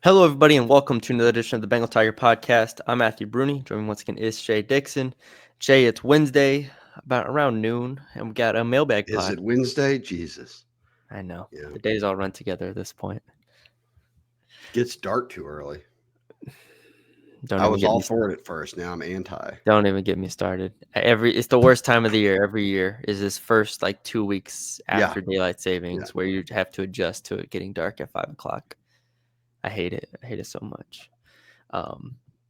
Hello, everybody, and welcome to another edition of the Bengal Tiger Podcast. I'm Matthew Bruni. Joining me once again is Jay Dixon. Jay, it's Wednesday, about around noon, and we got a mailbag Is pod. it Wednesday? Jesus. I know. Yeah. The days all run together at this point. Gets dark too early. Don't I even was get all me for it at first. Now I'm anti. don't even get me started. It's the worst time of the year every year is this first 2 weeks Yeah. after daylight Yeah. savings where you have to adjust to it getting dark at 5 o'clock. I hate it. I hate it so much.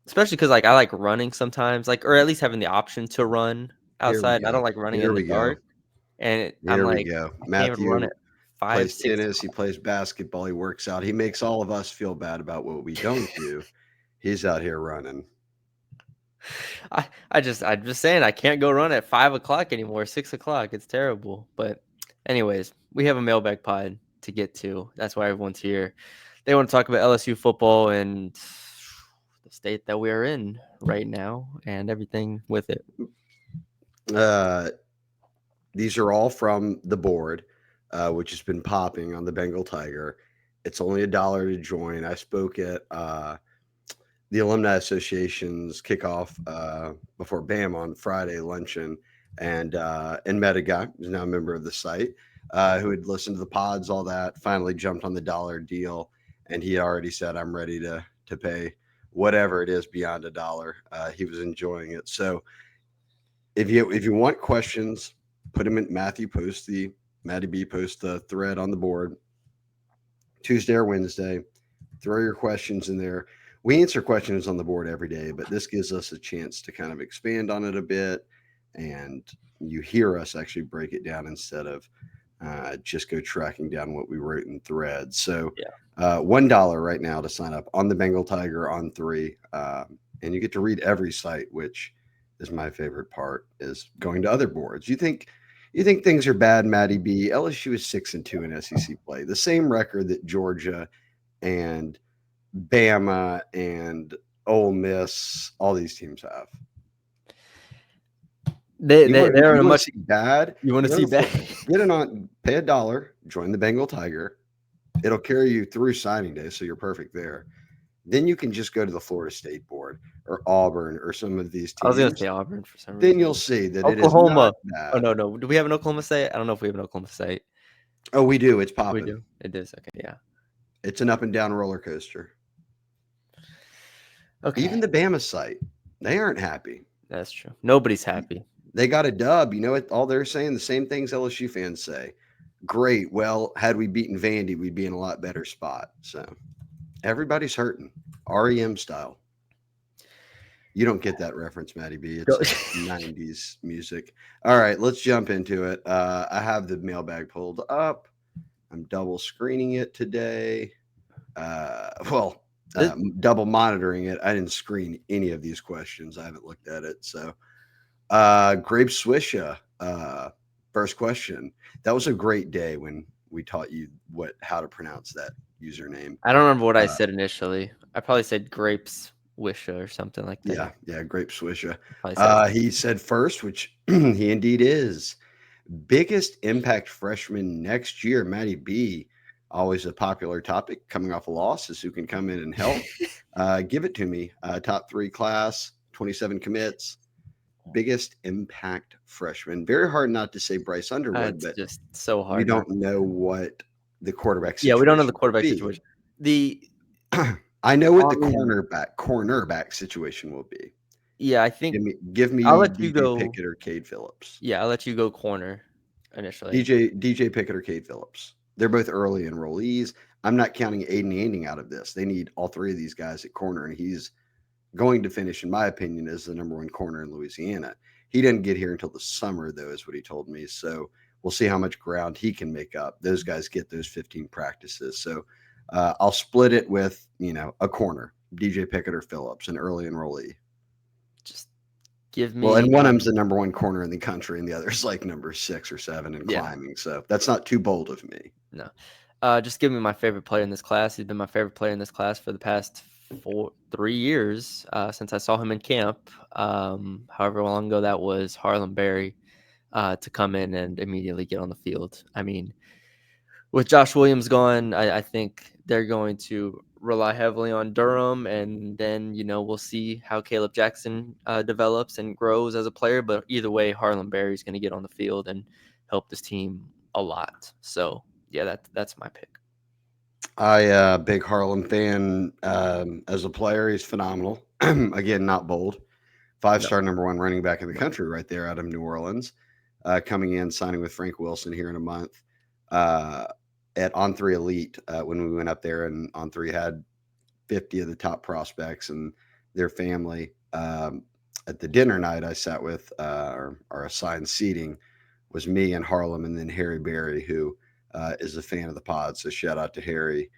Especially because I like running sometimes, or at least having the option to run Here we outside. I go. don't like running Here in the we go. dark, and I'm Here we like, go. I can't even run Matthew at 5, plays 6 tennis. He o'clock. plays basketball. He works out. He makes all of us feel bad about what we don't do. He's out here running. I'm just saying I can't go run at 5 o'clock anymore, 6 o'clock. It's terrible. But anyways, we have a mailbag pod to get to. That's why everyone's here. They want to talk about LSU football and the state that we are in right now and everything with it. These are all from the board, which has been popping on the Bengal Tiger. It's only $1 to join. I spoke at the Alumni Association's kickoff before BAM on Friday luncheon, and met a guy who's now a member of the site who had listened to the pods, all that. Finally jumped on the dollar deal, and he already said, "I'm ready to pay whatever it is beyond $1." He was enjoying it. So if you want questions, put them in. Matty B post the thread on the board Tuesday or Wednesday. Throw your questions in there. We answer questions on the board every day, but this gives us a chance to kind of expand on it a bit, and you hear us actually break it down instead of just go tracking down what we wrote in threads. So $1 right now to sign up on the Bengal Tiger On3, and you get to read every site, which is my favorite part, is going to other boards. You think things are bad, Matty B? LSU is 6-2 in SEC play, the same record that Georgia and Bama and Ole Miss, all these teams have. They're in a You want much. to see bad? You want to see that? Get it on. Pay $1. Join the Bengal Tiger. It'll carry you through signing day, so you're perfect there. Then you can just go to the Florida State board or Auburn or some of these I was gonna teams. say Auburn for some Then reason. you'll see that it is Oklahoma. not Oh bad. no. Do we have an Oklahoma State? I don't know if we have an Oklahoma State. Oh, we do. It's We popping. do. It is. Okay. Yeah. It's an up and down roller coaster. Okay. Even the Bama site, they aren't happy. That's true. Nobody's happy. They got a dub. You know what? All they're saying the same things LSU fans say. Great. Well, had we beaten Vandy, we'd be in a lot better spot. So everybody's hurting. REM style. You don't get that reference, Matty B. It's like 90s music. All right, let's jump into it. I have the mailbag pulled up. I'm double screening it today. Double monitoring it. I didn't screen any of these questions. I haven't looked at it. So, Grape Swisha, first question. That was a great day when we taught you how to pronounce that username. I don't remember what I said initially. I probably said grapes wisha or something like that. Yeah, Grape Swisha. Said He said first, which he indeed is. Biggest impact freshman next year, Matty B. Always a popular topic coming off a loss is who can come in and help. Give it to me. Top 3 class, 27 commits. Biggest impact freshman. Very hard not to say Bryce Underwood, it's but just so hard. We don't know what the quarterback situation. Yeah, we don't know the quarterback situation. I know what the cornerback situation will be. Yeah, I think. Give me. I'll let DJ you go. Pickett or Cade Phillips. Yeah, I'll let you go corner initially. DJ Pickett or Cade Phillips. They're both early enrollees. I'm not counting Aiden Anding out of this. They need all 3 of these guys at corner, and he's going to finish, in my opinion, as the number 1 corner in Louisiana. He didn't get here until the summer, though, is what he told me. So we'll see how much ground he can make up. Those guys get those 15 practices. So I'll split it with, a corner, DJ Pickett or Phillips, an early enrollee. Just give me. Well, and one of them's the number 1 corner in the country, and the other's like number 6 or 7 and climbing. So that's not too bold of me. No. Just give me my favorite player in this class. He's been my favorite player in this class for the past 3 years since I saw him in camp. However long ago that was, Harlan Berry, to come in and immediately get on the field. I mean, with Josh Williams gone, I think they're going to rely heavily on Durham, and then we'll see how Caleb Jackson develops and grows as a player. But either way, Harlem Berry's going to get on the field and help this team a lot. So yeah, that's my pick. Big Harlem fan. As a player, he's phenomenal. Again, not bold. Five-star number one running back in the country right there out of New Orleans. Coming in, signing with Frank Wilson here in a month. At On3 Elite, when we went up there, and On3 had 50 of the top prospects and their family. At the dinner night I sat with, our assigned seating was me and Harlem, and then Harry Berry, who is a fan of the pod. So shout out to Harry,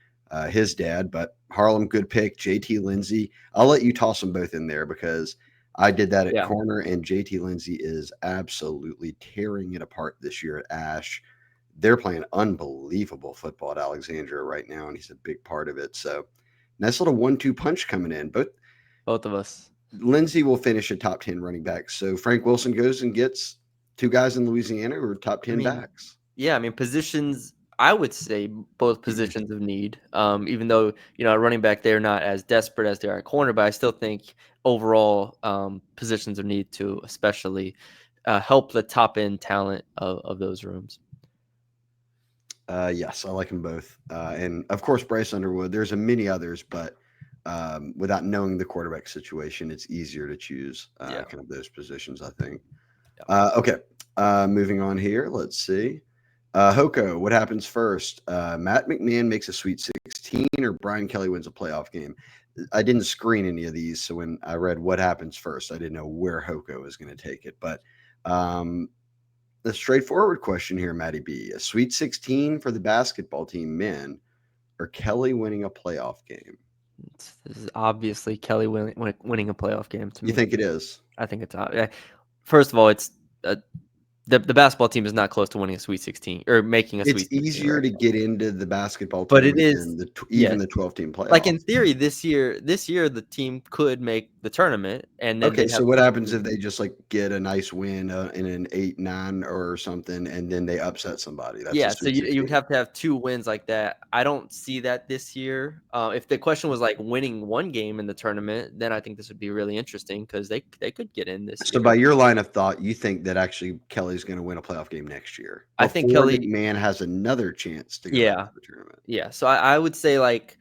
his dad. But Harlem, good pick. JT Lindsay. I'll let you toss them both in there because I did that at corner, and JT Lindsay is absolutely tearing it apart this year at Ash. They're playing unbelievable football at Alexandria right now, and he's a big part of it. So nice little 1-2 punch coming in. But both of us. Lindsay will finish a top 10 running back. So Frank Wilson goes and gets two guys in Louisiana who are top 10 backs. Yeah, I mean, positions, I would say both positions of need. Even though, at running back, they're not as desperate as they are at corner, but I still think overall positions of need to especially help the top end talent of those rooms. Yes, I like them both. And of course, Bryce Underwood. There's a many others, but without knowing the quarterback situation, it's easier to choose kind of those positions, I think. Okay, moving on here. Let's see. Hoko, what happens first? Matt McMahon makes a Sweet 16 or Brian Kelly wins a playoff game? I didn't screen any of these, so when I read what happens first, I didn't know where Hoko was going to take it. But the straightforward question here, Matty B. A Sweet 16 for the basketball team men or Kelly winning a playoff game? This is obviously Kelly winning a playoff game to me. You think it is? I think it's first of all, it's the basketball team is not close to winning a Sweet 16 or making a Sweet 16. It's easier to get into the basketball but it tournament is than even the 12-team playoff. Like in theory, this year the team could make the tournament, and then okay. So what happens if they just like get a nice win in an 8-9 or something, and then they upset somebody? That's so you would have to have two wins like that. I don't see that this year. If the question was like winning one game in the tournament, then I think this would be really interesting because they could get in this year. So by your line of thought, you think that actually Kelly's going to win a playoff game next year? I think Kelly McMahon has another chance to go back to the tournament. Yeah. So I would say, like,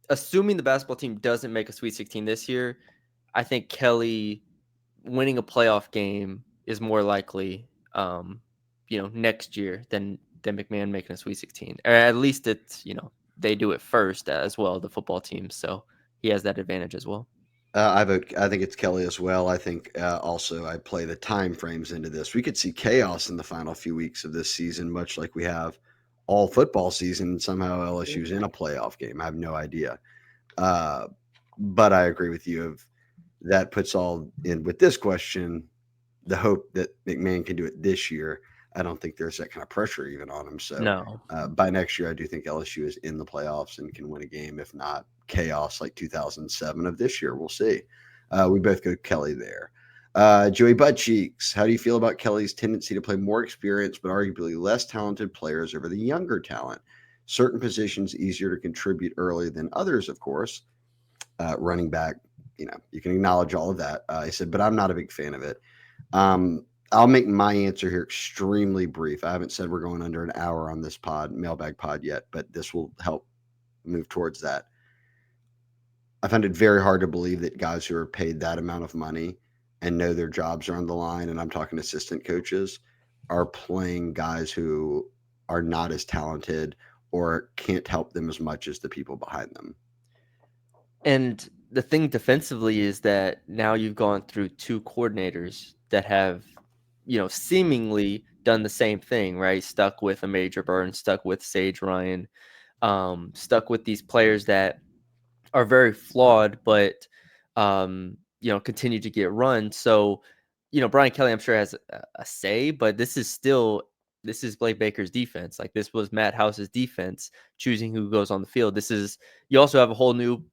assuming the basketball team doesn't make a Sweet 16 this year, I think Kelly winning a playoff game is more likely, next year than McMahon making a Sweet 16. Or at least it's, they do it first as well, the football team. So he has that advantage as well. I think it's Kelly as well. I think also I play the time frames into this. We could see chaos in the final few weeks of this season, much like we have all football season. And somehow LSU's in a playoff game. I have no idea. But I agree with you. Of that puts all in with this question, the hope that McMahon can do it this year. I don't think there's that kind of pressure even on him. So no. By next year, I do think LSU is in the playoffs and can win a game, if not chaos like 2007 of this year. We'll see. We both go Kelly there. Joey Buttcheeks, how do you feel about Kelly's tendency to play more experienced but arguably less talented players over the younger talent? Certain positions easier to contribute early than others, of course. Running back, you can acknowledge all of that. I said, but I'm not a big fan of it. I'll make my answer here extremely brief. I haven't said we're going under an hour on this mailbag pod yet, but this will help move towards that. I find it very hard to believe that guys who are paid that amount of money and know their jobs are on the line, and I'm talking assistant coaches, are playing guys who are not as talented or can't help them as much as the people behind them. And the thing defensively is that now you've gone through two coordinators that have, seemingly done the same thing, right? Stuck with a Major Burn, stuck with Sage Ryan, stuck with these players that are very flawed, but, continue to get run. So, Brian Kelly, I'm sure, has a say, but this is Blake Baker's defense. Like, this was Matt House's defense, choosing who goes on the field. You also have a whole new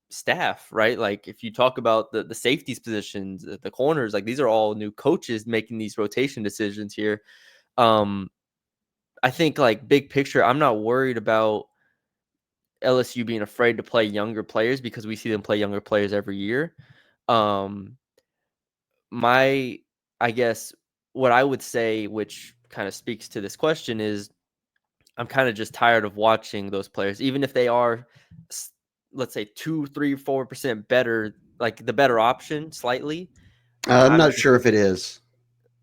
staff, right? Like, if you talk about the safeties positions, the corners, like, these are all new coaches making these rotation decisions here. I think, like, big picture, I'm not worried about LSU being afraid to play younger players because we see them play younger players every year. I guess what I would say, which kind of speaks to this question, is I'm kind of just tired of watching those players, even if they are, let's say 2, 3, 4% better, like the better option slightly. I'm I'm not just sure if it is.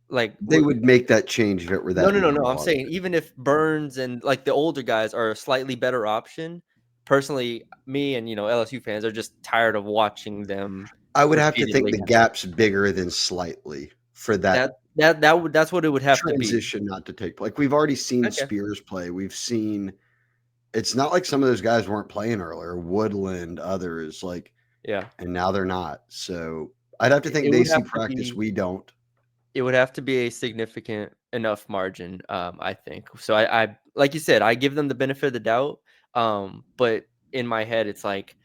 like, They would make that change if it were no, that no, no, no. I'm normal. saying even if Burns and like the older guys are a slightly better option, personally, me and LSU fans are just tired of watching them I would have to think repeatedly the happen. gap's bigger than slightly for that That's what it would have to be. transition not to take place. Like, we've already seen Okay. Spears play. We've seen it's not like some of those guys weren't playing earlier, Woodland, others, like, Yeah. and now they're not. So I'd have to think It they would see have to practice, be we don't. it would have to be a significant enough margin, I think. So I like you said, I give them the benefit of the doubt. But in my head, it's like,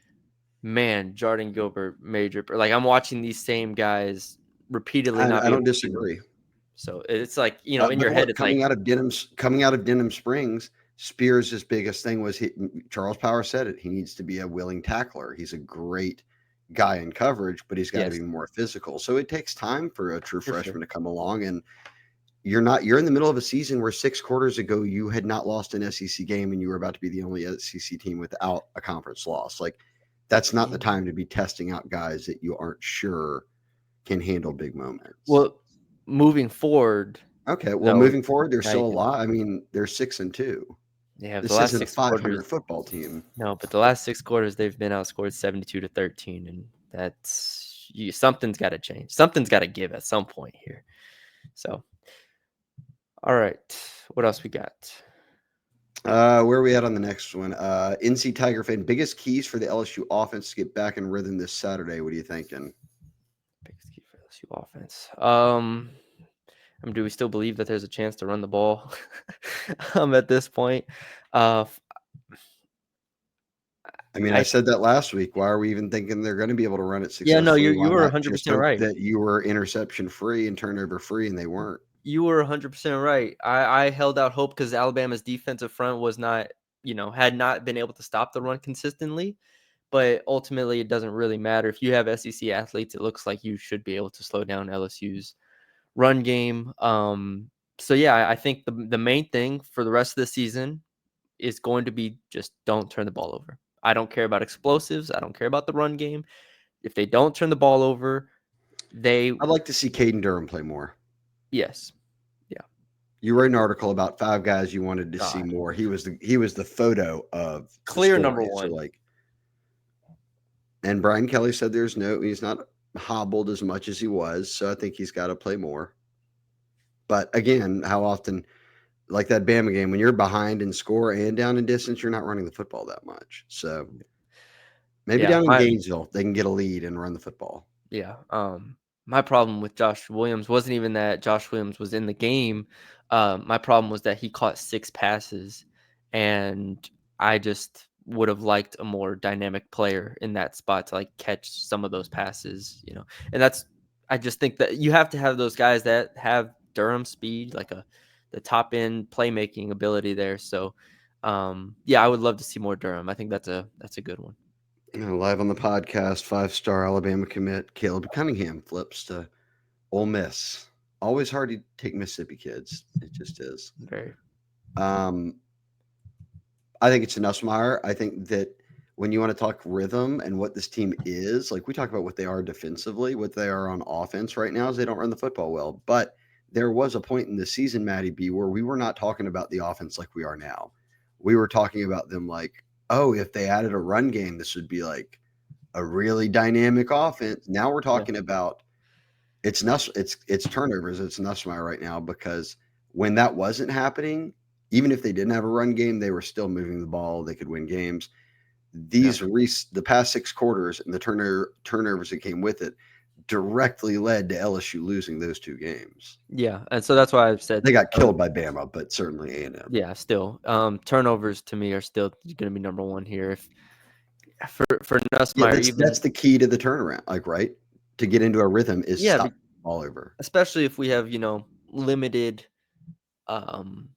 man, Jordan Gilbert, Major, like I'm watching these same guys repeatedly not I be able don't to do disagree. it. So it's like, in But your head, look, it's like, coming out of Denham Springs, Spears' biggest thing was Charles Power said it. He needs to be a willing tackler. He's a great guy in coverage, but he's got to yes, be more physical. So it takes time for a true for sure. freshman to come along. And you're in the middle of a season where 6 quarters ago you had not lost an SEC game and you were about to be the only SEC team without a conference loss. Like, that's not the Yeah. time to be testing out guys that you aren't sure can handle big moments. Well, moving forward, Okay, well, though, moving forward, there's now you still a can, lot. I mean, they're 6-2. yeah, the This last isn't a 6 quarters. 500 football team. No, but the last 6 quarters they've been outscored 72-13, and something's got to change. Something's got to give at some point here. So, all right, what else we got? Where are we at on the next one? NC Tiger fan, biggest keys for the LSU offense to get back in rhythm this Saturday. What are you thinking? Biggest key for LSU offense. Do we still believe that there's a chance to run the ball? At this point, uh, I mean, I I said that last week. Why are we even thinking they're going to be able to run it yeah, no, successfully? you Why were not just 100% hope right. that you were interception free and turnover free, and they weren't? You were 100% right. I held out hope because Alabama's defensive front was not, had not been able to stop the run consistently. But ultimately, it doesn't really matter. If you have SEC athletes, it looks like you should be able to slow down LSU's run game. So yeah, I think the main thing for the rest of the season is going to be just don't turn the ball over. I don't care about explosives. I don't care about the run game. If they don't turn the ball over, I'd like to see Caden Durham play more. yes. Yeah. You wrote an article about 5 guys you wanted to see God. more. He was the photo of the Clear number story. So, one. like, and Brian Kelly said he's not hobbled as much as he was. So I think he's got to play more. But again, how often, like that Bama game, when you're behind in score and down in distance, you're not running the football that much. So maybe Yeah. down in Gainesville, they can get a lead and run the football. Yeah. My problem with Josh Williams wasn't even that Josh Williams was in the game. My problem was that he caught 6 passes, and I just would have liked a more dynamic player in that spot to like catch some of those passes. And I just think that you have to have those guys that have Durham speed, like the top end playmaking ability there. So, yeah, I would love to see more Durham. I think that's a good one. Live on the podcast, 5-star Alabama commit Caleb Cunningham flips to Ole Miss. Always hard to take Mississippi kids. It just is. Very. Um, I think it's a Nussmeier. I think that when you want to talk rhythm and what this team is, like we talk about what they are defensively, what they are on offense right now is they don't run the football well. But there was a point in the season, Matty B, where we were not talking about the offense like we are now. We were talking about them like, oh, if they added a run game, this would be like a really dynamic offense. Now we're Yeah. talking about it's turnovers. It's Nussmeier right now because when that wasn't happening, even if they didn't have a run game, they were still moving the ball. They could win games. Yeah. The past 6 quarters and the turnovers that came with it directly led to LSU losing those 2 games. Yeah, and so that's why I've said They got killed by Bama, but certainly A&M. yeah, still. Turnovers to me are still gonna be number one here. If for Yeah, Nussmeier, even that's the key to the turnaround, like, right? To get into a rhythm is yeah, stop the ball over. especially if we have, limited um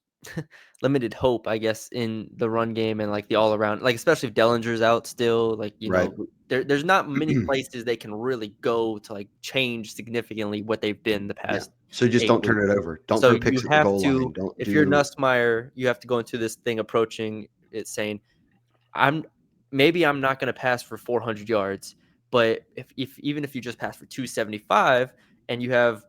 limited hope, I guess, in the run game and like the all around, like especially if Dellinger's out still, like Right. there's not many places they can really go to like change significantly what they've been the Yeah. past So just 8 don't turn weeks. it over. Don't So throw you picks at the have goal to, line. Don't if you're do Nussmeier, you have to go into this thing approaching it saying, I'm maybe I'm not going to pass for 400 yards, but if even if you just pass for 275 and you have,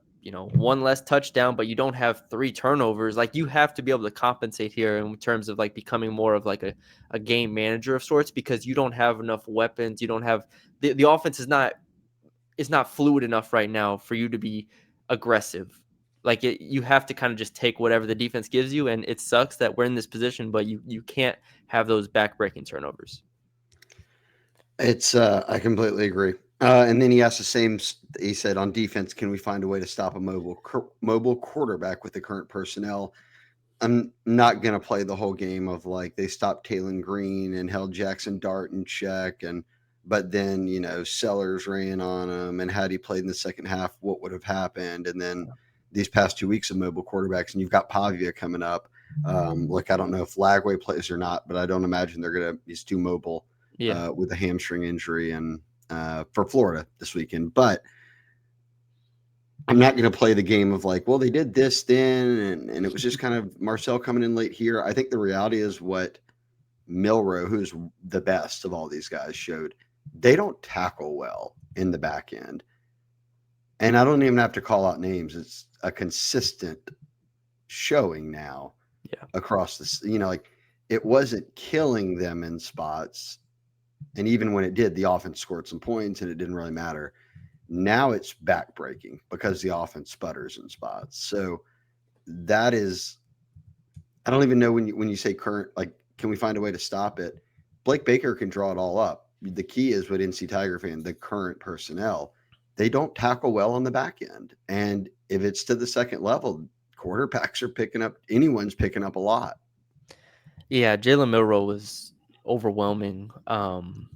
one less touchdown, but you don't have 3 turnovers, like you have to be able to compensate here in terms of like becoming more of like a game manager of sorts, because you don't have enough weapons. You don't have the offense is not fluid enough right now for you to be aggressive. Like you have to kind of just take whatever the defense gives you, and it sucks that we're in this position, but you can't have those back-breaking turnovers. It's I completely agree. And then he asked the same. He said on defense, can we find a way to stop a mobile quarterback with the current personnel? I'm not gonna play the whole game of like they stopped Taylon Green and held Jackson Dart in check, and but then Sellers ran on him, and had he played in the second half, what would have happened? And then these past 2 weeks of mobile quarterbacks, and you've got Pavia coming up. Look, I don't know if Lagway plays or not, but I don't imagine they're gonna. He's too mobile Yeah. with a hamstring injury, and for Florida this weekend, but I'm not going to play the game of like, well, they did this then, and it was just kind of Marcel coming in late here. I think the reality is what Milrow, who's the best of all these guys, showed. They don't tackle well in the back end. And I don't even have to call out names. It's a consistent showing now Yeah. across this, like it wasn't killing them in spots. And even when it did, the offense scored some points and it didn't really matter. Now it's backbreaking because the offense sputters in spots. So that is, I don't even know when you say current, like, can we find a way to stop it? Blake Baker can draw it all up. The key is what NC Tiger fan, the current personnel, they don't tackle well on the back end. And if it's to the second level, quarterbacks are picking up, anyone's picking up a lot. Yeah, Jalen Milrow was overwhelming.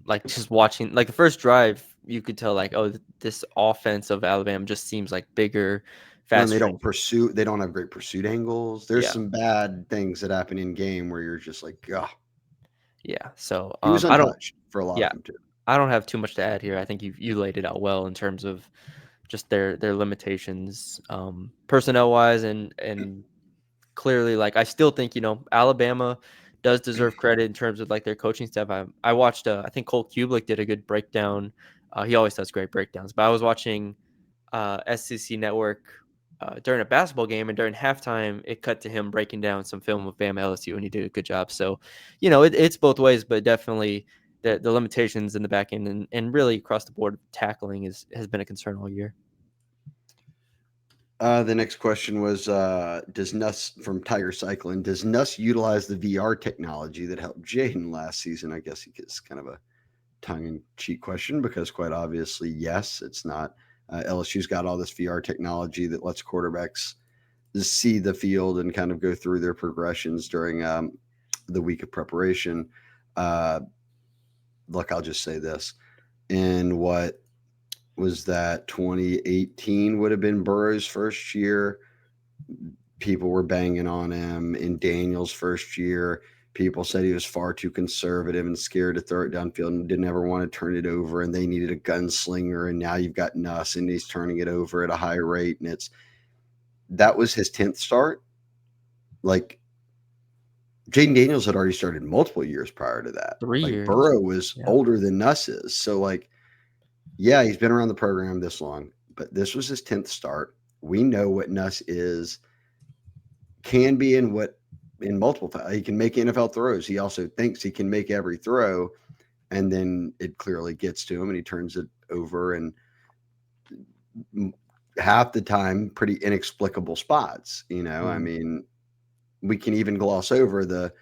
Like just watching, like the first drive, you could tell like, oh, this offense of Alabama just seems like bigger, When they faster. don't pursue, they don't have great pursuit angles. There's Yeah, some bad things that happen in game where you're just like, oh, yeah. So he was I don't. untouched for a lot Yeah, of them too. I don't have too much to add here. I think you laid it out well in terms of just their limitations, personnel wise, and clearly, like I still think Alabama does deserve credit in terms of like their coaching staff. I watched I think Cole Kublik did a good breakdown. He always does great breakdowns, but I was watching SEC Network during a basketball game, and during halftime, it cut to him breaking down some film of Bama LSU, and he did a good job. So, it's both ways, but definitely the limitations in the back end and really across the board tackling has been a concern all year. The next question was, does Nuss from Tiger Cycling, does Nuss utilize the VR technology that helped Jaden last season? I guess it's kind of a tongue-in-cheek question because quite obviously, yes, it's not. LSU's got all this VR technology that lets quarterbacks see the field and kind of go through their progressions during the week of preparation. Uh, Look, I'll just say this. In what was that 2018 would have been Burrow's first year. People were banging on him in Daniel's first year. People said he was far too conservative and scared to throw it downfield and didn't ever want to turn it over. And they needed a gunslinger. And now you've got Nuss and he's turning it over at a high rate. And that was his 10th start. Like Jaden Daniels had already started multiple years prior to that. 3 years. Like Burrow was Yeah. older than Nuss is. So like, yeah, he's been around the program this long, but this was his 10th start. We know what Nuss can be in multiple he can make NFL throws. He also thinks he can make every throw, and then it clearly gets to him and he turns it over, and half the time pretty inexplicable spots. I mean, we can even gloss over the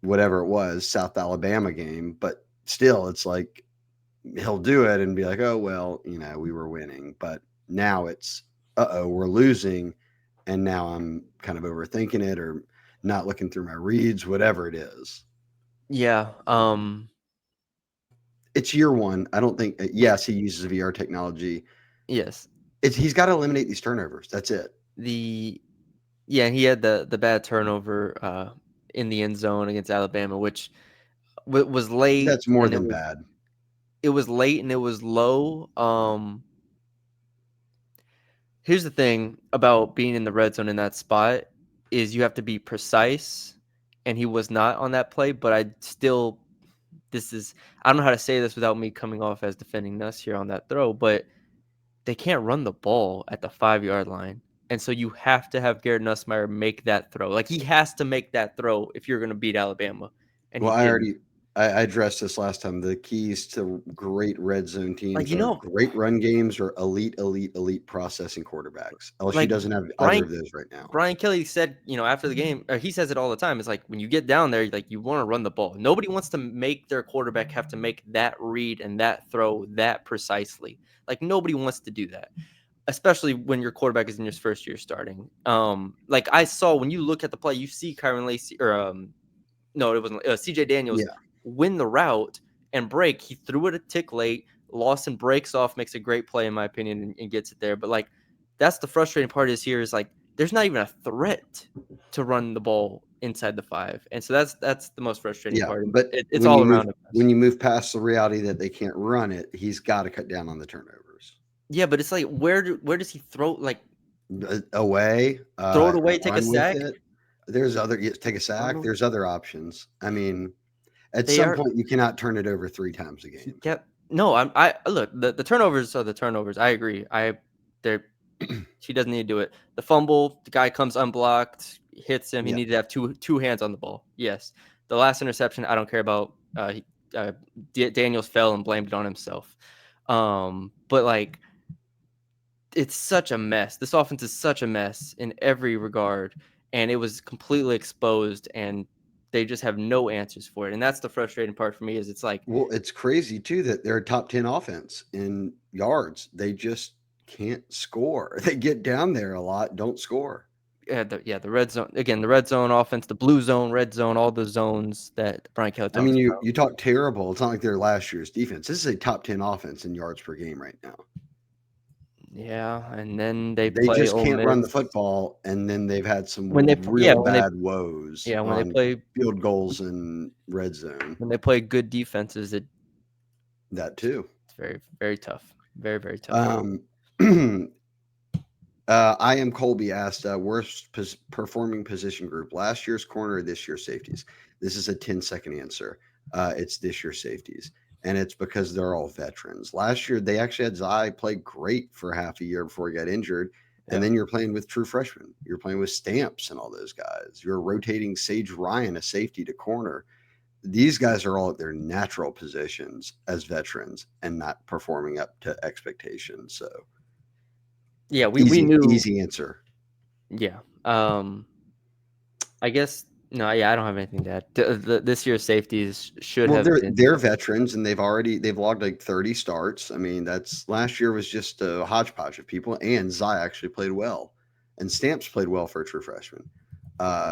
whatever it was South Alabama game, but still it's like he'll do it and be like, oh well, we were winning, but now it's we're losing, and now I'm kind of overthinking it or not looking through my reads, whatever it is. Yeah. It's year one. I don't think. Yes, he uses VR technology. Yes. He's got to eliminate these turnovers. That's it. The Yeah, he had the bad turnover in the end zone against Alabama, which was late, That's more and than bad. it was late and it was low. Here's the thing about being in the red zone in that spot is you have to be precise, and he was not on that play. But I don't know how to say this without me coming off as defending Nuss here on that throw, but they can't run the ball at the 5-yard line. And so you have to have Garrett Nussmeier make that throw. Like, he has to make that throw if you're going to beat Alabama. And he Well, didn't. I addressed this last time. The keys to great red zone Like, teams are great run games or elite processing quarterbacks. LSU like doesn't have either Brian of those right now. Brian Kelly said, after the game, or he says it all the time. It's like when you get down there, like, you want to run the ball. Nobody wants to make their quarterback have to make that read and that throw that precisely. Like, nobody wants to do that, especially when your quarterback is in his first year starting. Like, I saw when you look at the play, you see Kyron Lacy or no, it wasn't CJ Daniels Yeah. win the route and break. He threw it a tick late. Lawson breaks off, makes a great play in my opinion, and gets it there. But like, that's the frustrating part is like there's not even a threat to run the ball inside the 5, and so that's the most frustrating Yeah, part. but It's all around when us. you move past the reality that they can't run it, he's got to cut down on the turnovers. Yeah, but it's like where does he throw, like, Away, throw it away, take a run with sack? it. Take a sack. There's other options. I mean, at They some are. point, you cannot turn it over 3 times a He game. kept no. I look, the turnovers are the turnovers. I agree. They're She doesn't need to do it. The fumble, the guy comes unblocked, hits him. He Yeah. needed to have two hands on the ball. Yes. The last interception, I don't care about. Daniels fell and blamed it on himself. But like, it's such a mess. This offense is such a mess in every regard, and it was completely exposed, and they just have no answers for it. And that's the frustrating part for me. Is it's like, Well, it's crazy too that they're a top 10 offense in yards. They just can't score. They get down there a lot, don't score. the red zone again, the red zone offense, the blue zone, red zone, all the zones that Brian Kelly I mean, talks about. you talk terrible. It's not like they're last year's defense. This is a top 10 offense in yards per game right now. Yeah, and then they They play just Ole can't run the Miss football, and then they've had when they some yeah real bad woes when they on play field goals and red zone. good defenses. That too. It's very, very tough, very, very tough. Um, I am Colby asked worst performing position group last year's corner or this year's safeties. This is a 10-second answer. It's this year's safeties, and it's because they're all veterans. Last year they actually had Zai play great for half a year before he got injured, and then you're playing with true freshmen. You're playing with Stamps and all those guys. You're rotating Sage Ryan, a safety, to corner. These guys are all at their natural positions as veterans and not performing up to expectations. So Yeah, we knew. easy answer. Yeah. I guess no. Yeah, I don't have anything to add. This year's safeties should Well, have been they're veterans and they've logged like 30 starts. I mean, that's last year was just a hodgepodge of people, and Zai actually played well, and Stamps played well for a true freshman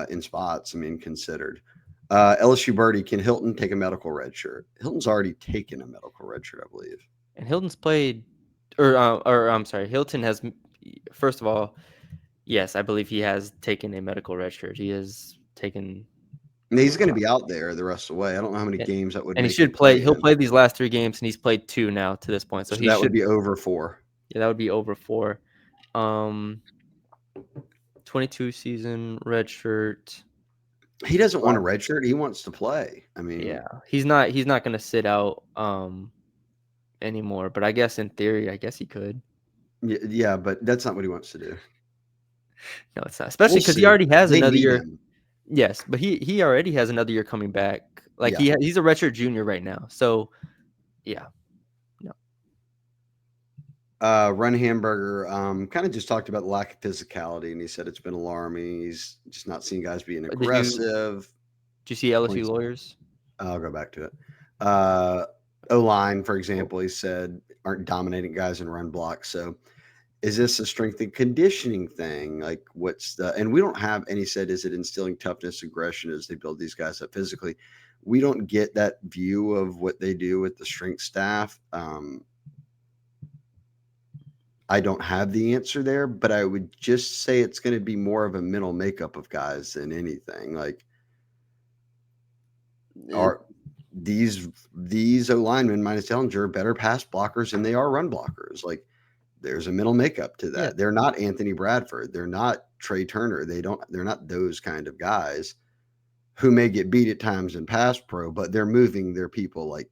in spots. I mean, considered. LSU Birdie, can Hilton take a medical red shirt? Hilton's already taken a medical red shirt, I believe. and Hilton's played, or I'm sorry, Hilton has. First of all, yes, I believe he has taken a medical red shirt. He has taken. And he's going to be out there the rest of the way. I don't know how many Yeah, games that would and he make him should play. play He'll in. play these last 3 games, and he's played 2 now to this point. So So he that would should. be over 4. Yeah, that would be over 4. 22 season red shirt. He doesn't want a red shirt. He wants to play. I mean, Yeah, he's not going to sit out anymore. But I guess in theory, I guess he could. yeah, but that's not what he wants to do. No, it's not. Especially We'll because he see. already has They another need year. him. Yes, but he already has another year coming back. Like, Yeah. he's a redshirt junior right now. So yeah, no. Run Hamburger kind of just talked about the lack of physicality, and he said it's been alarming. He's just not seeing guys being aggressive. Did you see LSU Points- lawyers? I'll go back to it. O-line, for example, he said aren't dominating guys in run blocks. So is this a strength and conditioning thing? Like and we don't have any said, is it instilling toughness, aggression as they build these guys up physically? We don't get that view of what they do with the strength staff. I don't have the answer there, but I would just say it's going to be more of a mental makeup of guys than anything. Like, It, are these O linemen minus Ellinger better pass blockers than they are run blockers? Like, there's a mental makeup to yeah, that. They're not Anthony Bradford. They're not Trey Turner. They're not those kind of guys who may get beat at times in pass pro, but they're moving their people like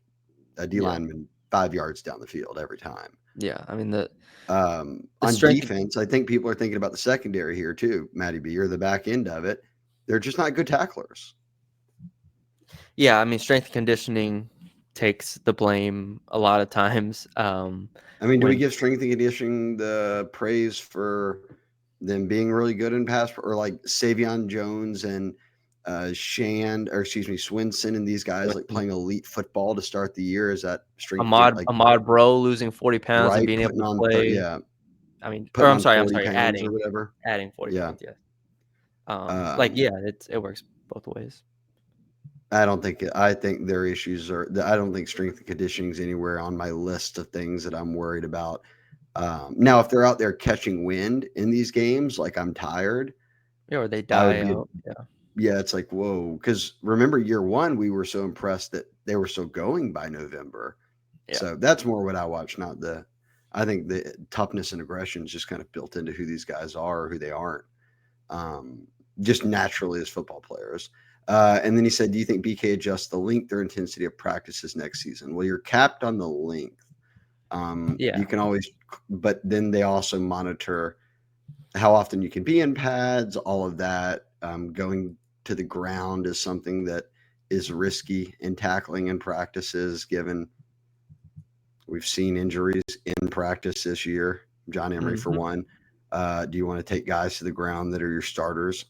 a D yeah, lineman 5 yards down the field every time. yeah. I mean the On strength. defense, I think people are thinking about the secondary here too, Matty B, or the back end of it. They're just not good tacklers. Yeah, I mean strength and conditioning takes the blame a lot of times. I mean, do we When give strength and conditioning the praise for them being really good in pass, or like Savion Jones and Swinson and these guys like when playing elite football to start the year? Is that strength Ahmad like Ahmad Bro losing 40 pounds and right? being able Putting to on play. yeah, I mean, or putting on I'm 40 sorry, pounds or whatever. adding 40 Yeah. pounds. Yeah. Like Um, yeah, it works both ways. I don't think I think their issues are. I don't think strength and conditioning is anywhere on my list of things that I'm worried about. Now, if they're out there catching wind in these games, like I'm tired, Yeah, or they I would die be. out. Yeah, Yeah, it's like whoa. Because remember, year one, we were so impressed that they were still going by November. yeah, So that's more what I watch, not the. I think the toughness and aggression is just kind of built into who these guys are or who they aren't, um, just naturally as football players. And then he said, "Do you think BK adjusts the length or intensity of practices next season?" Well, you're capped on the length. You yeah, can always, but then they also monitor how often you can be in pads, all of that. Going to the ground is something that is risky in tackling in practices, given we've seen injuries in practice this year. John Emery, for hmm one. Do you want to take guys to the ground that are your starters?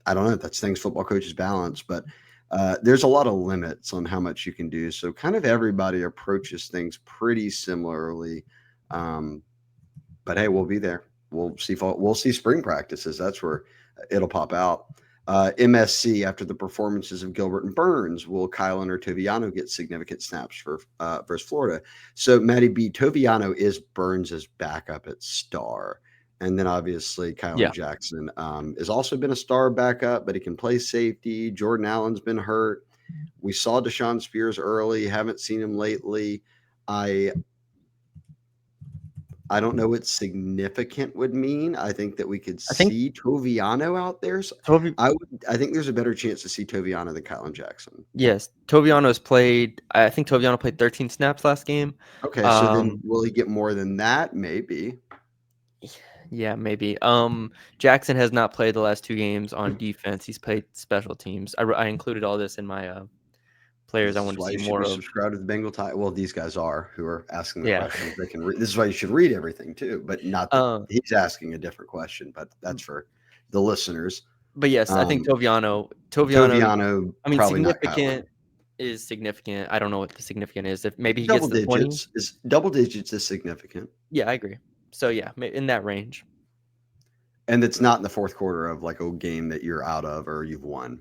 I don't know. That's things football coaches balance, but there's a lot of limits on how much you can do. So kind of everybody approaches things pretty similarly. Um, but hey, we'll be there. We'll see. We'll see spring practices. That's where it'll pop out. MSC after the performances of Gilbert and Burns, will Kylan or Toviano get significant snaps for versus Florida? So Matty B, Toviano is Burns's backup at star. And then obviously Kylan yeah, Jackson has also been a star backup, but he can play safety. Jordan Allen's been hurt. We saw Deshaun Spears early, haven't seen him lately. I I don't know what significant would mean. I think that we could I think see Toviano out there. So Toby. I think there's a better chance to see Toviano than Kylan Jackson. Yes, Toviano's played. I think Toviano played 13 snaps last game. Okay, so then Um, will he get more than that? Maybe. yeah, maybe. Jackson has not played the last two games on defense. He's played special teams. I included all this in my players I This is want to why see you should be more of. subscribed to the Bengal Tiger. Well, these guys are who are asking the Yeah. questions. They can read. This is why you should read everything too, but not that Uh, he's asking a different question. But that's for the listeners. but yes, I think Um, Toviano. Toviano I mean, probably not Kylan. significant is significant. I don't know what the significant is. If maybe he gets Double to 20. digits is double digits is significant. Yeah, I agree. So yeah, in that range. And it's not in the fourth quarter of like a game that you're out of or you've won.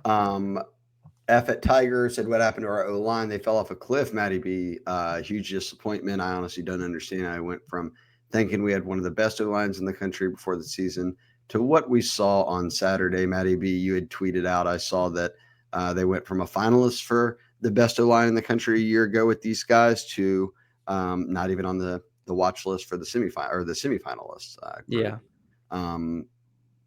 No. Um, F at Tiger said, "What happened to our O line? They fell off a cliff." Matty B, huge disappointment. I honestly don't understand. I went from thinking we had one of the best O lines in the country before the season to what we saw on Saturday. Matty B, you had tweeted out. I saw that they went from a finalist for the best O line in the country a year ago with these guys to not even on the watch list for the semifinal or the semifinalists group. Yeah. Um,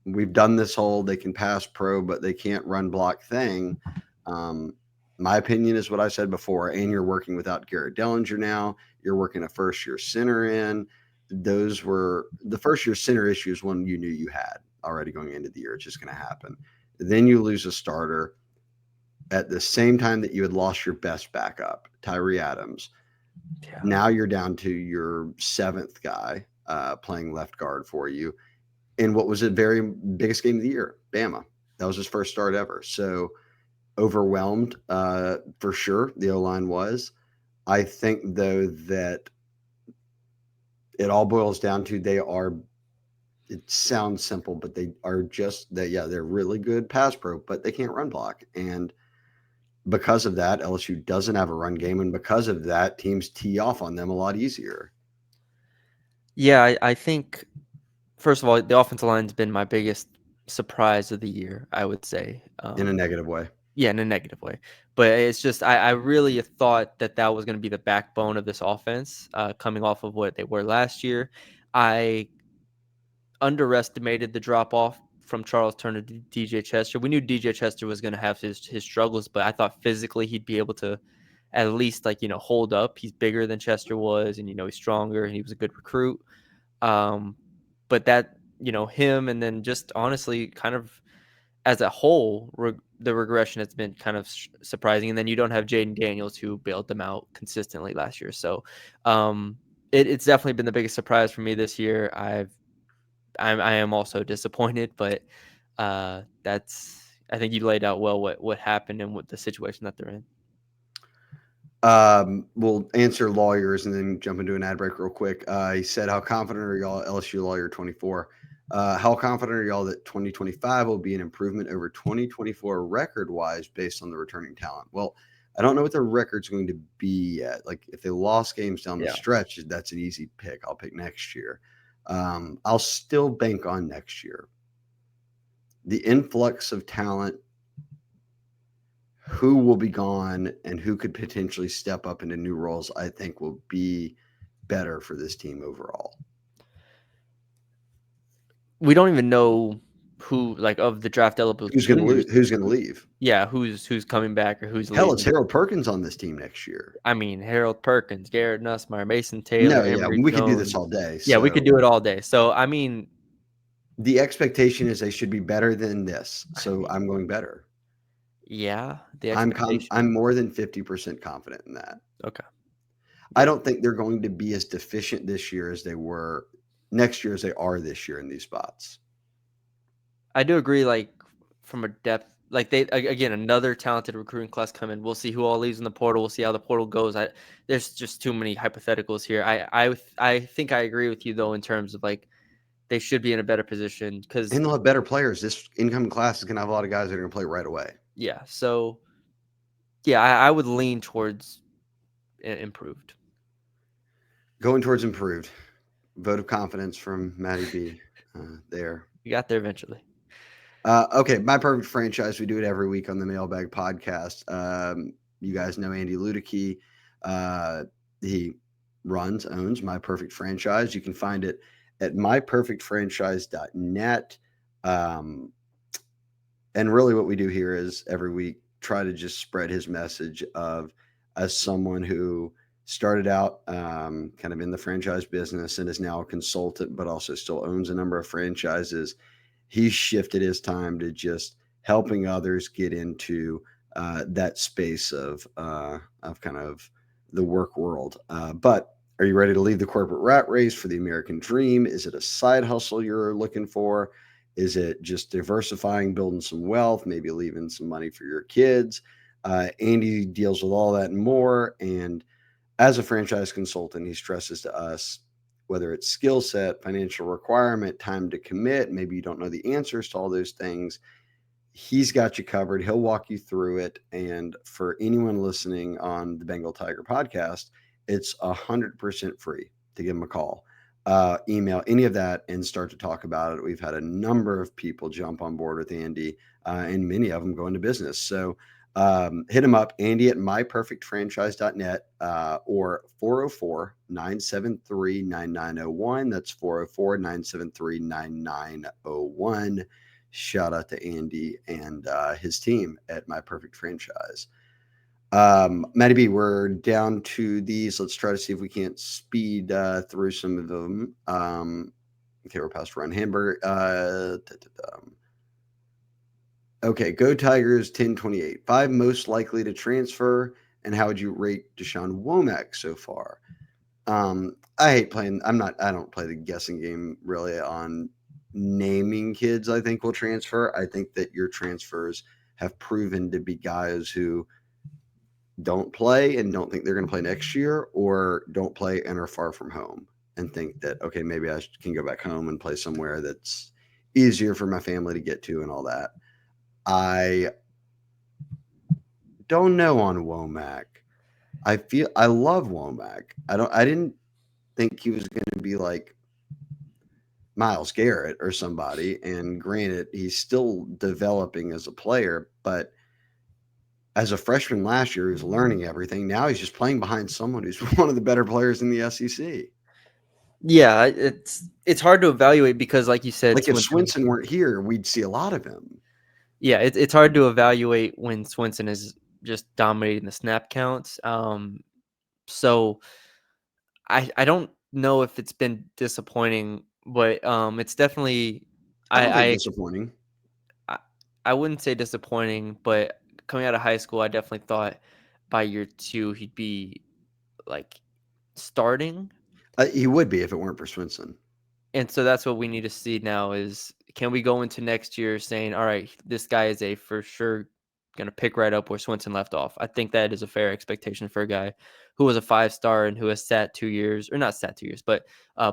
we've done this whole they can pass pro, but they can't run block thing. Um, my opinion is what I said before, and you're working without Garrett Dellinger now. You're working a first year center in. Those were the first year center issues one you knew you had already going into the year. It's just going to happen. Then you lose a starter at the same time that you had lost your best backup, Tyree Adams. Yeah. Now you're down to your seventh guy playing left guard for you in what was a very biggest game of the year, Bama. That was his first start ever. So overwhelmed for sure. The O line was. I think though that it all boils down to they are. It sounds simple, but they are just that. Yeah, they're really good pass pro, but they can't run block, and because of that, LSU doesn't have a run game, and because of that, teams tee off on them a lot easier. Yeah, I think first of all, the offensive line's been my biggest surprise of the year, I would say. in a negative way. Yeah, in a negative way. But it's just I really thought that that was going to be the backbone of this offense, coming off of what they were last year. I underestimated the drop off from Charles Turner to DJ Chester. We knew DJ Chester was going to have his struggles, but I thought physically he'd be able to at least hold up. He's bigger than Chester was, and he's stronger, and he was a good recruit. Um, but that him, and then just honestly, kind of as a whole, the regression has been kind of surprising. And then you don't have Jaden Daniels, who bailed them out consistently last year. So it's definitely been the biggest surprise for me this year. I am also disappointed, but that's I think you laid out well what happened and what the situation that they're in. We'll answer lawyers and then jump into an ad break real quick. He said, "How confident are y'all?" LSU lawyer 24. How confident are y'all that 2025 will be an improvement over 2024 record wise based on the returning talent? Well, I don't know what their record's going to be yet. Like if they lost games down the stretch, that's an easy pick. I'll pick next year. I'll still bank on next year. The influx of talent, who will be gone and who could potentially step up into new roles, I think will be better for this team overall. We don't even know who, like, of the draft eligible Who's going to juniors. lose? Who's going to leave? Yeah, who's coming back or who's Hell, it's leaving. Harold Perkins on this team next year. I mean, Harold Perkins, Garrett Nussmeier, Mason Taylor, No, yeah, Emory we could do this Jones. all day. Yeah, we So could do it all day. So I mean, the expectation is they should be better than this. I So mean, I'm going better. yeah, the I'm expectation. more than 50% confident in that. Okay. I Yeah, don't think they're going to be as deficient this year as they were next year as they are this year in these spots. I do agree. Like from a depth, like again another talented recruiting class coming. We'll see who all leaves in the portal. We'll see how the portal goes. There's just too many hypotheticals here. I think I agree with you though in terms of like they should be in a better position because And they'll have better players. This incoming class is going to have a lot of guys that are going to play right away. yeah. So yeah, I would lean towards improved. Going towards improved. Vote of confidence from Matty B. There. You got there eventually. Okay, my perfect franchise. We do it every week on the Mailbag podcast. You guys know Andy Luedecke. He owns My Perfect Franchise. You can find it at myperfectfranchise.net. And really, what we do here is every week try to just spread his message of as someone who started out kind of in the franchise business and is now a consultant, but also still owns a number of franchises. He's shifted his time to just helping others get into that space of kind of the work world. But are you ready to leave the corporate rat race for the American dream? Is it a side hustle you're looking for? Is it just diversifying, building some wealth, maybe leaving some money for your kids? Andy deals with all that and more. And as a franchise consultant, he stresses to us whether it's skill set, financial requirement, time to commit, maybe you don't know the answers to all those things. He's got you covered. He'll walk you through it. And for anyone listening on the Bengal Tiger podcast, it's 100% free to give him a call, email, any of that, and start to talk about it. We've had a number of people jump on board with Andy, and many of them go into business. So hit him up, Andy at myperfectfranchise.net or 404-973-9901. That's 404-973-9901. Shout out to Andy and his team at My Perfect Franchise. Matty B, we're down to these. Let's try to see if we can't speed through some of them. Okay, we're past Ryan Hamburger. Okay, go Tigers 1028. 5 most likely to transfer, and how would you rate Deshaun Womack so far? I hate playing. I don't play the guessing game really on naming kids I think will transfer. I think that your transfers have proven to be guys who don't play and don't think they're going to play next year, or don't play and are far from home and think that, okay, maybe I can go back home and play somewhere that's easier for my family to get to and all that. I don't know on Womack. I love Womack. I didn't think he was going to be like Miles Garrett or somebody. And granted, he's still developing as a player, but as a freshman last year, he was learning everything. Now he's just playing behind someone who's one of the better players in the SEC. Yeah, it's hard to evaluate because, like you said, Like if Swinson. Swinson weren't here, we'd see a lot of him. Yeah, it's hard to evaluate when Swinson is just dominating the snap counts. So I don't know if it's been disappointing, but it's definitely I don't think I disappointing. I I wouldn't say disappointing, but coming out of high school, I definitely thought by year 2 he'd be like starting. He would be if it weren't for Swinson. And so that's what we need to see now is can we go into next year saying, all right, this guy is a for sure going to pick right up where Swinson left off. I think that is a fair expectation for a guy who was a 5-star and who has sat 2 years, or not sat 2 years, but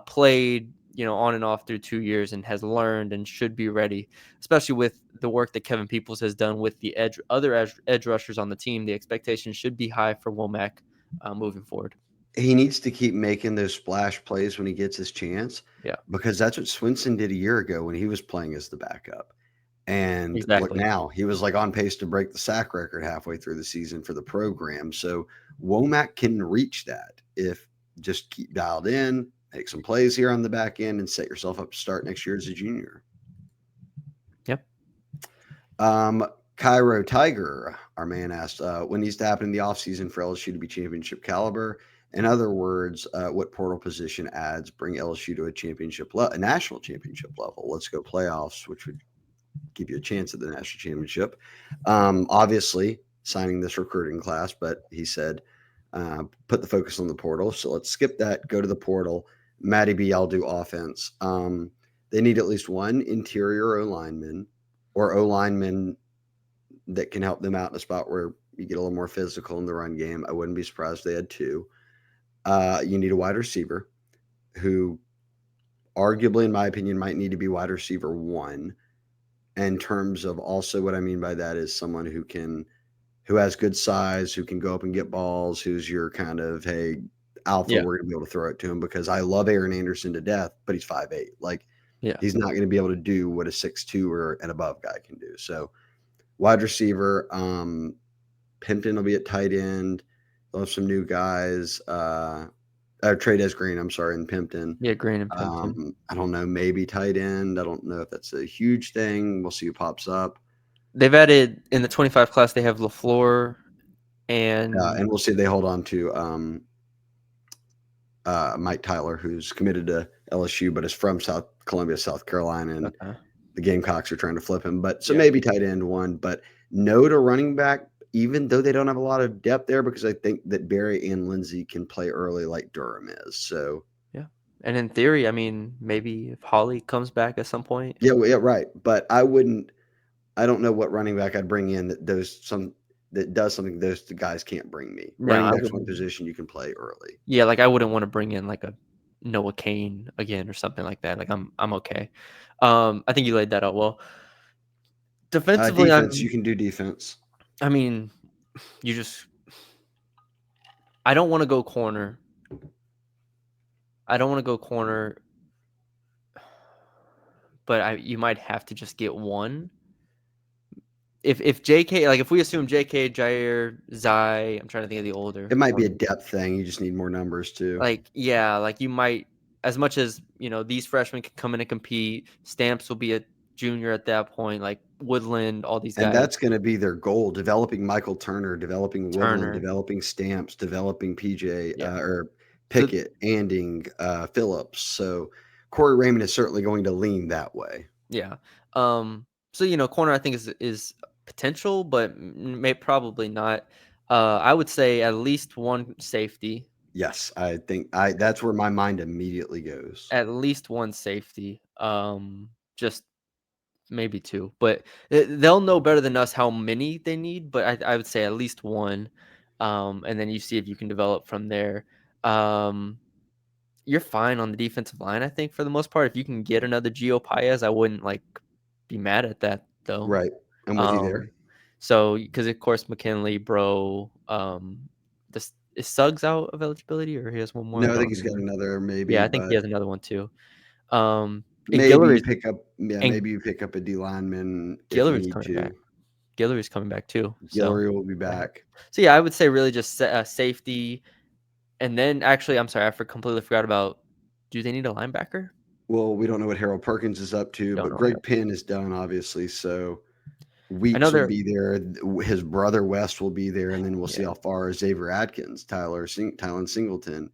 played, on and off through 2 years and has learned and should be ready, especially with the work that Kevin Peoples has done with the other edge rushers on the team. The expectation should be high for Womack moving forward. He needs to keep making those splash plays when he gets his chance, Yeah, because that's what Swinson did a year ago when he was playing as the backup. And look, exactly. now he was like on pace to break the sack record halfway through the season for the program. So Womack can reach that if just keep dialed in, make some plays here on the back end, and set yourself up to start next year as a junior. Yep. Cairo Tiger, our man asked, when needs to happen in the offseason for LSU to be championship caliber? In other words, what portal position adds bring LSU to a national championship level? Let's go playoffs, which would give you a chance at the national championship. Obviously, signing this recruiting class, but he said, put the focus on the portal. So let's skip that, go to the portal. Matty B, I'll do offense. They need at least one interior O lineman or O lineman that can help them out in a spot where you get a little more physical in the run game. I wouldn't be surprised if they had two. You need a wide receiver who, arguably, in my opinion, might need to be wide receiver one. In terms of also what I mean by that is someone who has good size, who can go up and get balls, who's your kind of, hey, alpha, Yeah. we're going to be able to throw it to him, because I love Aaron Anderson to death, but he's 5'8". Like, Yeah. he's not going to be able to do what a 6'2" or an above guy can do. So wide receiver, Pimpton will be at tight end. They'll have some new guys. Trade as Green, I'm sorry, in Pimpton. Yeah, Green and Pimpton. I don't know, maybe tight end. I don't know if that's a huge thing. We'll see who pops up. They've added in the 25 class. They have LaFleur and And we'll see if they hold on to Mike Tyler, who's committed to LSU, but is from Columbia, South Carolina, and the Gamecocks are trying to flip him. But so maybe tight end one, but no to running back, even though they don't have a lot of depth there, because I think that Barry and Lindsey can play early like Durham is. So yeah, and in theory, I mean, maybe if Holly comes back at some point. yeah, right. But I don't know what running back I'd bring in that does something those guys can't bring me. No, Running I back's one wouldn't. position you can play early. Yeah, like I wouldn't want to bring in like a Noah Kane again or something like that. Like I'm okay. I think you laid that out well. Defensively, Defense, you can do defense. I mean, you just. I don't want to go corner. I don't want to go corner, but you might have to just get one. If JK, like if we assume JK, Jair, Zai, I'm trying to think of the older. It might be a depth thing. You just need more numbers too. Like, yeah, like you might, as much as, these freshmen can come in and compete, Stamps will be a junior at that point, like Woodland, all these And guys, that's going to be their goal: developing Michael Turner, developing Woodland, Turner. developing Stamps, developing PJ Yeah. or So, Pickett, Anding, Phillips. So Corey Raymond is certainly going to lean that way. yeah. So, corner I think is potential, but probably not. I would say at least one safety. Yes, I think that's where my mind immediately goes. At least one safety. Just maybe two, but they'll know better than us how many they need. But I would say at least one, and then you see if you can develop from there. You're fine on the defensive line, I think, for the most part. If you can get another Gio Paez, I wouldn't be mad at that though. Right. I'm with you there. So because of course McKinley, bro, this is Suggs out of eligibility or he has one more? I No, I don't think he's got remember. another maybe, Yeah, I think he but has another one too. Um, And Maybe you pick up, yeah, and maybe you pick up a D lineman if you Guillory's need coming back. to. Guillory's coming back too. So Guillory will be that helps. back. So yeah, I would say really just safety, and then actually, I'm sorry, completely forgot about. Do they need a linebacker? Well, we don't know what Harold Perkins is up to, Don't but know what Greg Penn is done, obviously. So I know. Weeks will They're be there. His brother West will be there, and then we'll see yeah, how far Xavier Atkins, Tylen Singleton,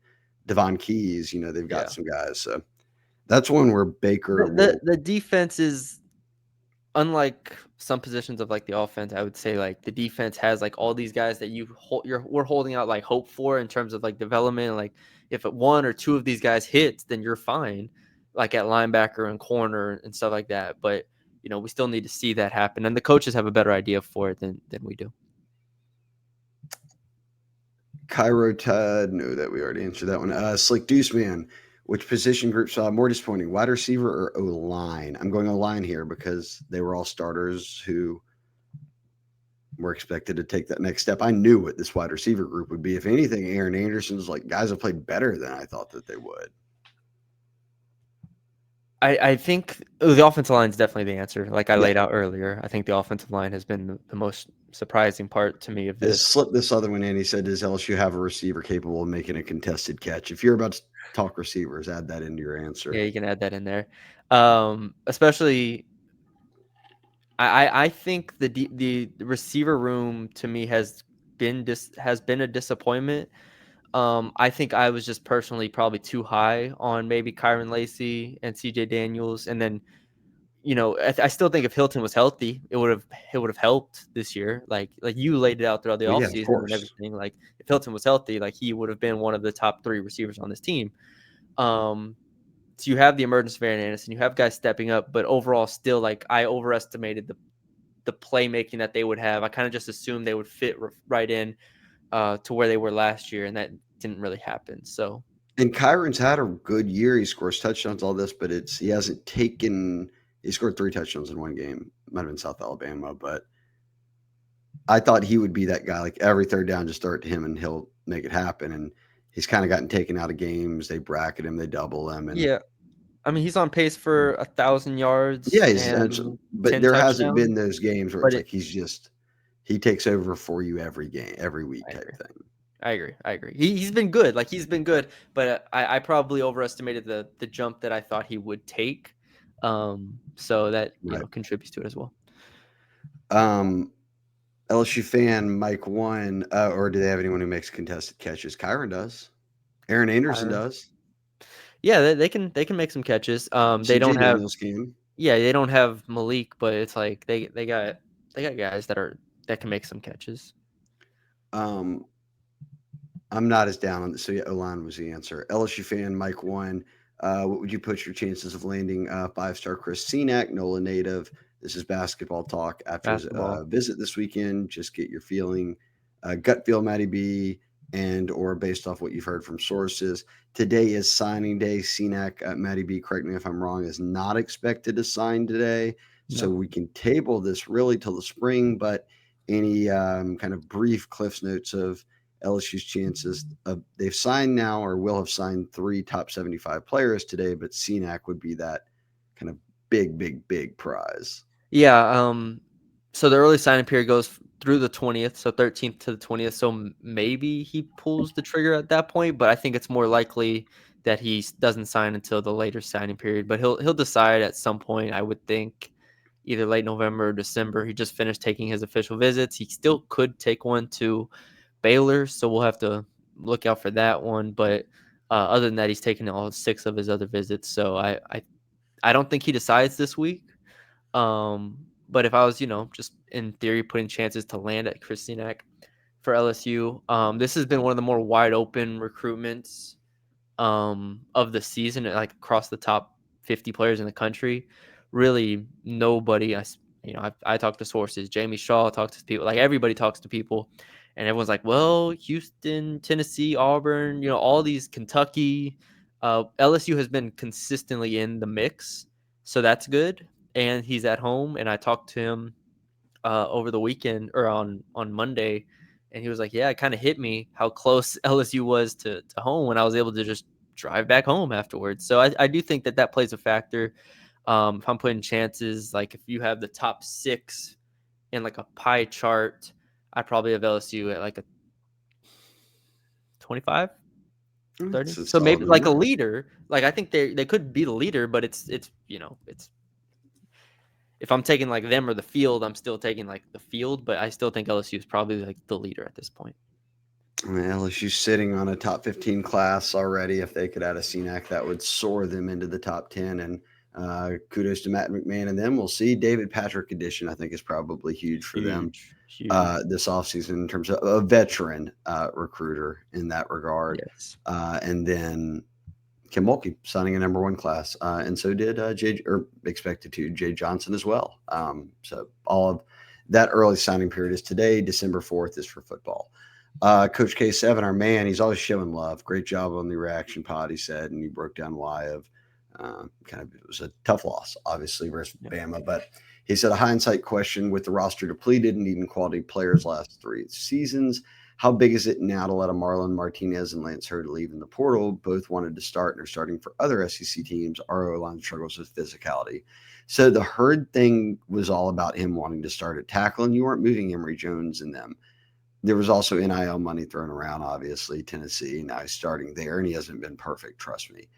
Devon Keys. They've got yeah. some guys. So that's one where The, Baker the will. the defense is unlike some positions of like the offense. I would say like the defense has like all these guys that we're holding out like hope for in terms of like development. Like if one or two of these guys hits, then you're fine. Like at linebacker and corner and stuff like that. But we still need to see that happen, and the coaches have a better idea for it than we do. Cairo Tud, no, that we already answered that one. Slick Deuce Man, which position group saw more disappointing, wide receiver or O line? I'm going O line here because they were all starters who were expected to take that next step. I knew what this wide receiver group would be. If anything, Aaron Anderson's like guys have played better than I thought that they would. I think the offensive line is definitely the answer. Like I Yeah. laid out earlier, I think the offensive line has been the most surprising part to me of Has this. slipped this other one in. He said, "Does LSU have a receiver capable of making a contested catch?" If you're about to talk receivers, add that into your answer. Yeah, you can add that in there. Especially, I think the receiver room to me has been a disappointment. I think I was just personally probably too high on maybe Kyron Lacy and CJ Daniels, and then I still think if Hilton was healthy, it would have helped this year. Like you laid it out throughout the Well, yeah, of offseason and course. everything. Like if Hilton was healthy, like he would have been one of the top 3 receivers on this team. Um, so you have the emergence of Aaron Anderson, you have guys stepping up, but overall, still like I overestimated the playmaking that they would have. I kind of just assumed they would fit right in to where they were last year, and that didn't really happen. So And Kyron's had a good year. He scores touchdowns, all this, but he hasn't taken. He scored 3 touchdowns in one game. Might have been South Alabama, but I thought he would be that guy. Like every third down, just start to him, and he'll make it happen. And he's kind of gotten taken out of games. They bracket him, they double him, and yeah, I mean he's on pace for 1,000 yards yeah, and but 10 there hasn't touchdowns. been those games where But it's like he takes over for you every game, every week I type agree. thing. I agree. He's been good. Like he's been good, but I probably overestimated the jump that I thought he would take. So that Right. contributes to it as well. Um, LSU fan Mike won, or do they have anyone who makes contested catches? Kyron does. Aaron Anderson Kyron. does. Yeah, they can make some catches. They don't CJ have Daniels can. they don't have Malik, but it's like they got guys that can make some catches. Um, I'm not as down on this. So yeah, O line was the answer. LSU fan Mike won. What would you put your chances of landing 5-star Chris Cenac, NOLA native? This is basketball talk after his Basketball. visit this weekend. Just get your feeling, gut feel, Matty B, and or based off what you've heard from sources. Today is signing day. Cenac, Matty B, correct me if I'm wrong, is not expected to sign today. So No. we can table this really till the spring, but any kind of brief Cliff's notes of LSU's chances of they've signed now or will have signed 3 top 75 players today, but CNAC would be that kind of big prize. Yeah. So the early signing period goes through the 20th, so 13th to the 20th. So maybe he pulls the trigger at that point, but I think it's more likely that he doesn't sign until the later signing period. But he'll decide at some point. I would think either late November or December. He just finished taking his official visits. He still could take one to Baylor, so we'll have to look out for that one. But other than that, he's taken all 6 of his other visits. So I don't think he decides this week. But if I was, just in theory putting chances to land at Christinak for LSU, this has been one of the more wide open recruitments of the season, like across the top 50 players in the country. Really, nobody. I talked to sources. Jamie Shaw talks to people. Like everybody talks to people, and everyone's like, "Well, Houston, Tennessee, Auburn, all these Kentucky, LSU has been consistently in the mix, so that's good." And he's at home, and I talked to him over the weekend or on Monday, and he was like, "Yeah, it kind of hit me how close LSU was to home when I was able to just drive back home afterwards. So I do think that plays a factor. If I'm putting chances, like if you have the top 6 in like a pie chart, I probably have LSU at like a 25, 30. It's a So solid maybe like a number. leader. Like I think they could be the leader, but it's it's if I'm taking like them or the field, I'm still taking like the field, but I still think LSU is probably like the leader at this point. I mean, LSU's sitting on a top 15 class already. If they could add a CNAC, that would soar them into the top 10. And kudos to Matt McMahon and them. We'll see. David Patrick addition, I think, is probably huge for them Huge. this offseason in terms of a veteran recruiter in that regard. Yes. And then Kim Mulkey signing a number 1 class. And so did expected to Jay Johnson as well. So all of that early signing period is today. December 4th is for football. Coach K7, our man, he's always showing love. Great job on the reaction pod, he said, and he broke down why of it was a tough loss, obviously, versus Bama. But he said a hindsight question with the roster depleted and needing quality players last 3 seasons. How big is it now to let a Marlon Martinez and Lance Hurd leave in the portal? Both wanted to start and are starting for other SEC teams. Our O-line struggles with physicality. So the Hurd thing was all about him wanting to start at tackle, and you weren't moving Emory Jones and them. There was also NIL money thrown around, obviously, Tennessee. Now he's starting there, and he hasn't been perfect, trust me.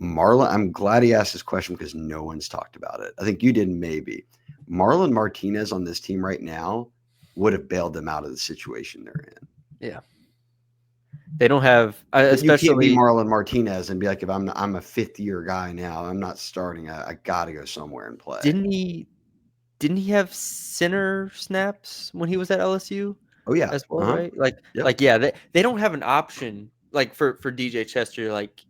Marlon, I'm glad he asked this question because no one's talked about it. I think you did, maybe. Marlon Martinez on this team right now would have bailed them out of the situation they're in. Yeah. They don't have, You can't be especially Marlon Martinez and be like, if I'm a 5th-year guy now, I'm not starting. I got to go somewhere and play. Didn't he have center snaps when he was at LSU? Oh, yeah. As well, right? Yep. Yeah, they don't have an option like for DJ Chester. Like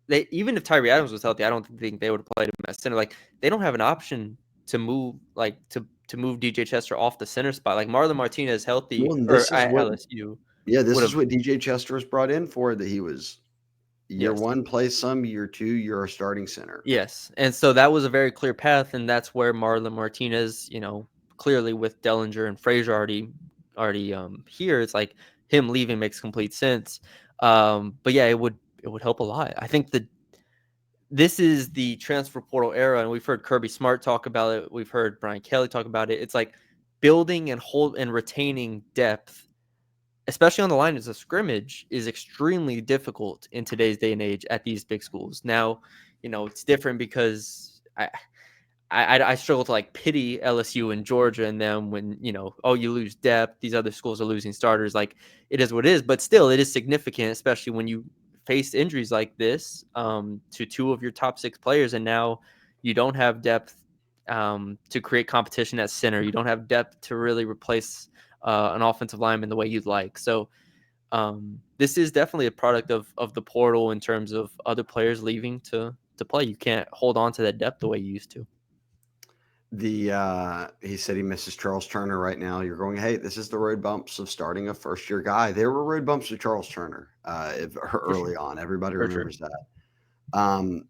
they, even if Tyree Adams was healthy, I don't think they would have played him at center. Like they don't have an option to move to move DJ Chester off the center spot. Like Marlon Martinez healthy Well, or at LSU. this would is have what DJ Chester was brought in for, that he was year Yes. 1 plays some, year 2 you're a starting center. Yes. And so that was a very clear path, and that's where Marlon Martinez, clearly with Dellinger and Frazier already here, it's like him leaving makes complete sense. But yeah, it would help a lot. I think that this is the transfer portal era, and we've heard Kirby Smart talk about it. We've heard Brian Kelly talk about it. It's like building and retaining depth, especially on the line as a scrimmage, is extremely difficult in today's day and age at these big schools. Now, it's different because I struggle to like pity LSU and Georgia and them when, you lose depth. These other schools are losing starters. Like it is what it is, but still it is significant, especially when you face injuries like this to 2 of your top 6 players. And now you don't have depth to create competition at center. You don't have depth to really replace an offensive lineman the way you'd like. So this is definitely a product of the portal in terms of other players leaving to play. You can't hold on to that depth the way you used to. He said he misses Charles Turner right now. You're going, hey, this is the road bumps of starting a first-year guy. There were road bumps with Charles Turner early on. Everybody remembers that.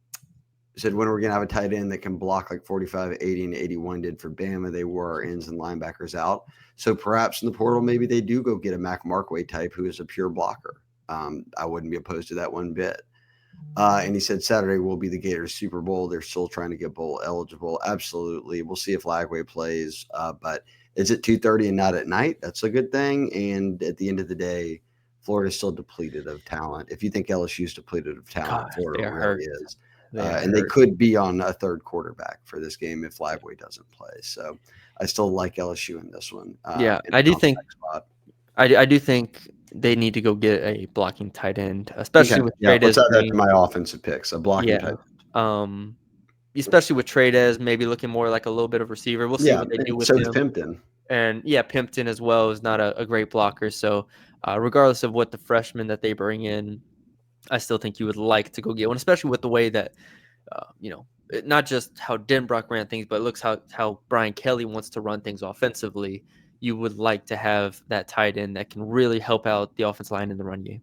Said, when are we going to have a tight end that can block like 45, 80, and 81 did for Bama? They wore our ends and linebackers out. So perhaps in the portal, maybe they do go get a Mac Markway type who is a pure blocker. I wouldn't be opposed to that one bit. And he said Saturday will be the Gators Super Bowl. They're still trying to get bowl eligible. Absolutely. We'll see if Lagway plays. But it's at 2:30 and not at night. That's a good thing. And at the end of the day, Florida's still depleted of talent. If you think LSU's depleted of talent, Florida really is. They could be on a 3rd quarterback for this game if Lagway doesn't play. So I still like LSU in this one. I do think I do think they need to go get a blocking tight end, especially with Trey. Let's add that to my offensive picks. A blocking tight end. Especially with Trey, maybe looking more like a little bit of receiver. We'll see what they do with him. Pimpton. And Pimpton as well is not a great blocker. So regardless of what the freshmen that they bring in, I still think you would like to go get one, especially with the way that, not just how Denbrock ran things, but it looks how Brian Kelly wants to run things offensively. You would like to have that tight end that can really help out the offensive line in the run game.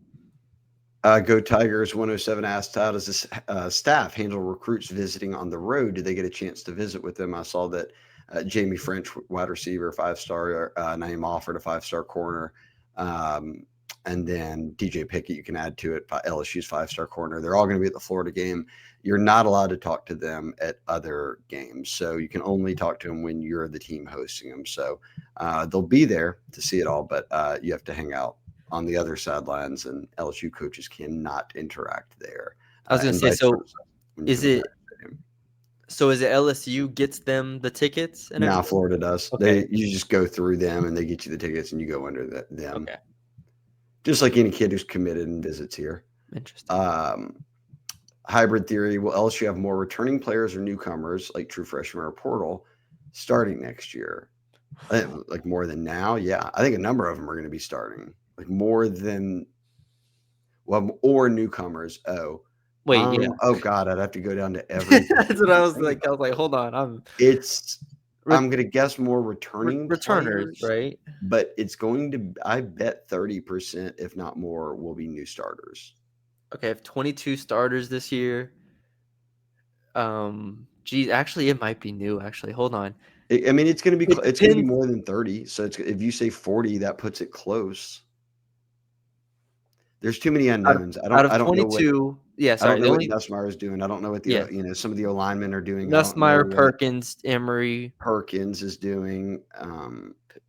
Go Tigers 107 asked, how does this staff handle recruits visiting on the road? Do they get a chance to visit with them? I saw that Jamie French, wide receiver, 5-star, Naeem Offord, a 5-star corner, and then DJ Pickett you can add to it, LSU's 5-star corner. They're all going to be at the Florida game. You're not allowed to talk to them at other games, so you can only talk to them when you're the team hosting them. So they'll be there to see it all, but you have to hang out on the other sidelines, and LSU coaches cannot interact there, I was gonna and say, vice so versa when you is come to it Tiger Stadium. so is it LSU gets them the tickets and Now everything? Florida does. Okay. You just go through them, and they get you the tickets, and you go under them, Okay. just like any kid who's committed and visits here. Interesting. Um, Hybrid theory: will LSU have more returning players or newcomers like true freshmen or portal starting next year? Like more than now? Yeah, I think a number of them are going to be starting. Like more than or newcomers. Wait, yeah. Oh God, I'd have to go down to every That's what I position. was Think like. I about was like, this. hold on. It's Re I'm gonna guess more returning returners, players, right? but it's going to I bet 30%, if not more, will be new starters. Okay, I have 22 starters this year. Geez, actually, it might be new. Actually, hold on. I mean, it's gonna be It it's gonna be depends. more than 30. So if you say 40, that puts it close. There's too many Out of unknowns. out of I don't know what 22, yeah, I don't sorry. know The what only Nussmeier is doing. I don't know what yeah, some of the O linemen are doing. I don't know Nussmeier, what Perkins, Emery, Perkins is doing.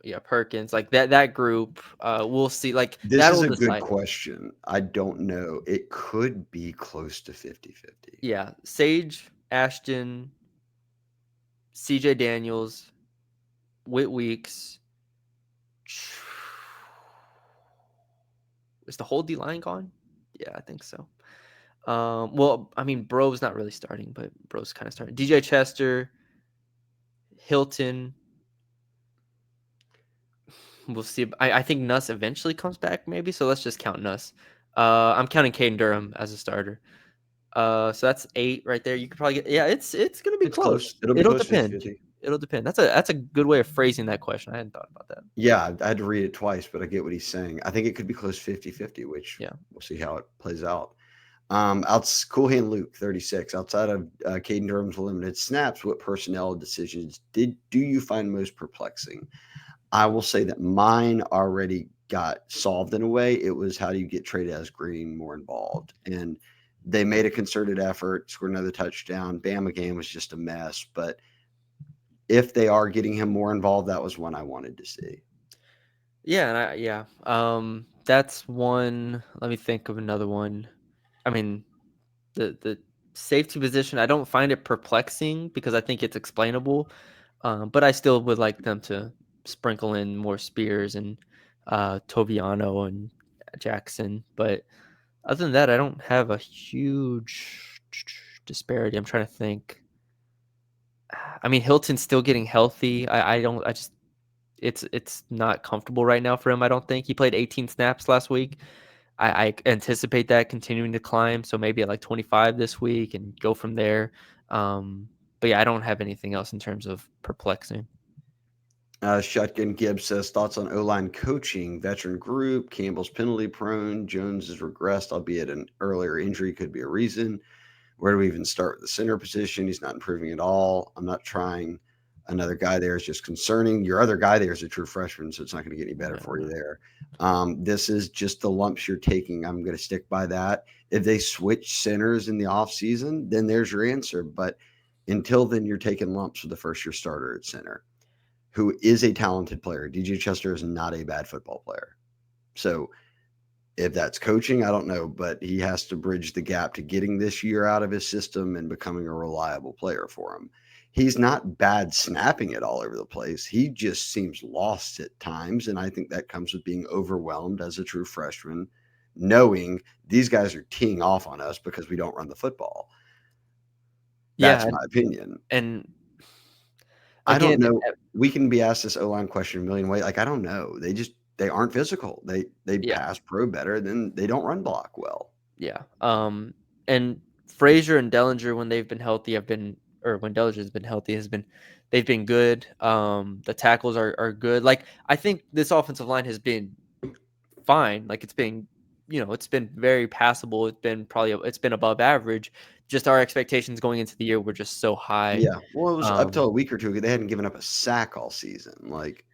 yeah, Perkins, like that group. We'll see. Like This is that'll a good decide it. question. I don't know. It could be close to 50-50. Yeah, Sage, Ashton, CJ Daniels, Whit Weeks. Is the whole D line gone? Yeah, I think so. Well, I mean, Bro's not really starting, but Bro's kind of starting. DJ Chester, Hilton. We'll see. I think Nuss eventually comes back, maybe. So let's just count Nuss. I'm counting Caden Durham as a starter. So that's 8 right there. You could probably get. Yeah, it's gonna be It's close. close. It'll be It'll close to depend. 50. It'll depend. That's a good way of phrasing that question. I hadn't thought about that. Yeah, I had to read it twice, but I get what he's saying. I think it could be close 50-50, which Yeah. we'll see how it plays out. Cool Hand Luke, 36. Outside of Caden Durham's limited snaps, what personnel decisions do you find most perplexing? I will say that mine already got solved in a way. It was how do you get Trey Green more involved? And they made a concerted effort, scored another touchdown. Bama game was just a mess. But if they are getting him more involved, that was one I wanted to see. Yeah, that's one. Let me think of another one. I mean, the safety position, I don't find it perplexing because I think it's explainable. But I still would like them to sprinkle in more Spears and Toviano and Jackson. But other than that, I don't have a huge disparity. I'm trying to think. I mean, Hilton's still getting healthy. I don't. I just it's not comfortable right now for him. I don't think he played 18 snaps last week. I anticipate that continuing to climb. So maybe at like 25 this week and go from there. But yeah, I don't have anything else in terms of perplexing. Shotgun Gibbs says thoughts on O line coaching, veteran group, Campbell's penalty prone, Jones has regressed, albeit an earlier injury could be a reason. Where do we even start with the center position? He's not improving at all. I'm not trying. Another guy there is just concerning. Your other guy there is a true freshman, so it's not going to get any better for you there. This is just the lumps you're taking. I'm going to stick by that. If they switch centers in the offseason, then there's your answer. But until then, you're taking lumps with the first year starter at center, who is a talented player. DJ Chester is not a bad football player. So if that's coaching, I don't know, but he has to bridge the gap to getting this year out of his system and becoming a reliable player for him. He's not bad snapping it all over the place. He just seems lost at times. And I think that comes with being overwhelmed as a true freshman, knowing these guys are teeing off on us because we don't run the football. That's Yeah, my opinion. and I don't again, know. We can be asked this O-line question a million ways. Like, I don't know. They aren't physical. They yeah, pass pro better than they don't run block well. yeah. And Frazier and Dellinger, when they've been healthy, have been, or when Dellinger's been healthy, they've been good. The tackles are good. Like I think this offensive line has been fine. Like it's been, it's been very passable. It's been above average. Just our expectations going into the year were just so high. Yeah. Well, it was up till Um, a week or two ago. They hadn't given up a sack all season. Like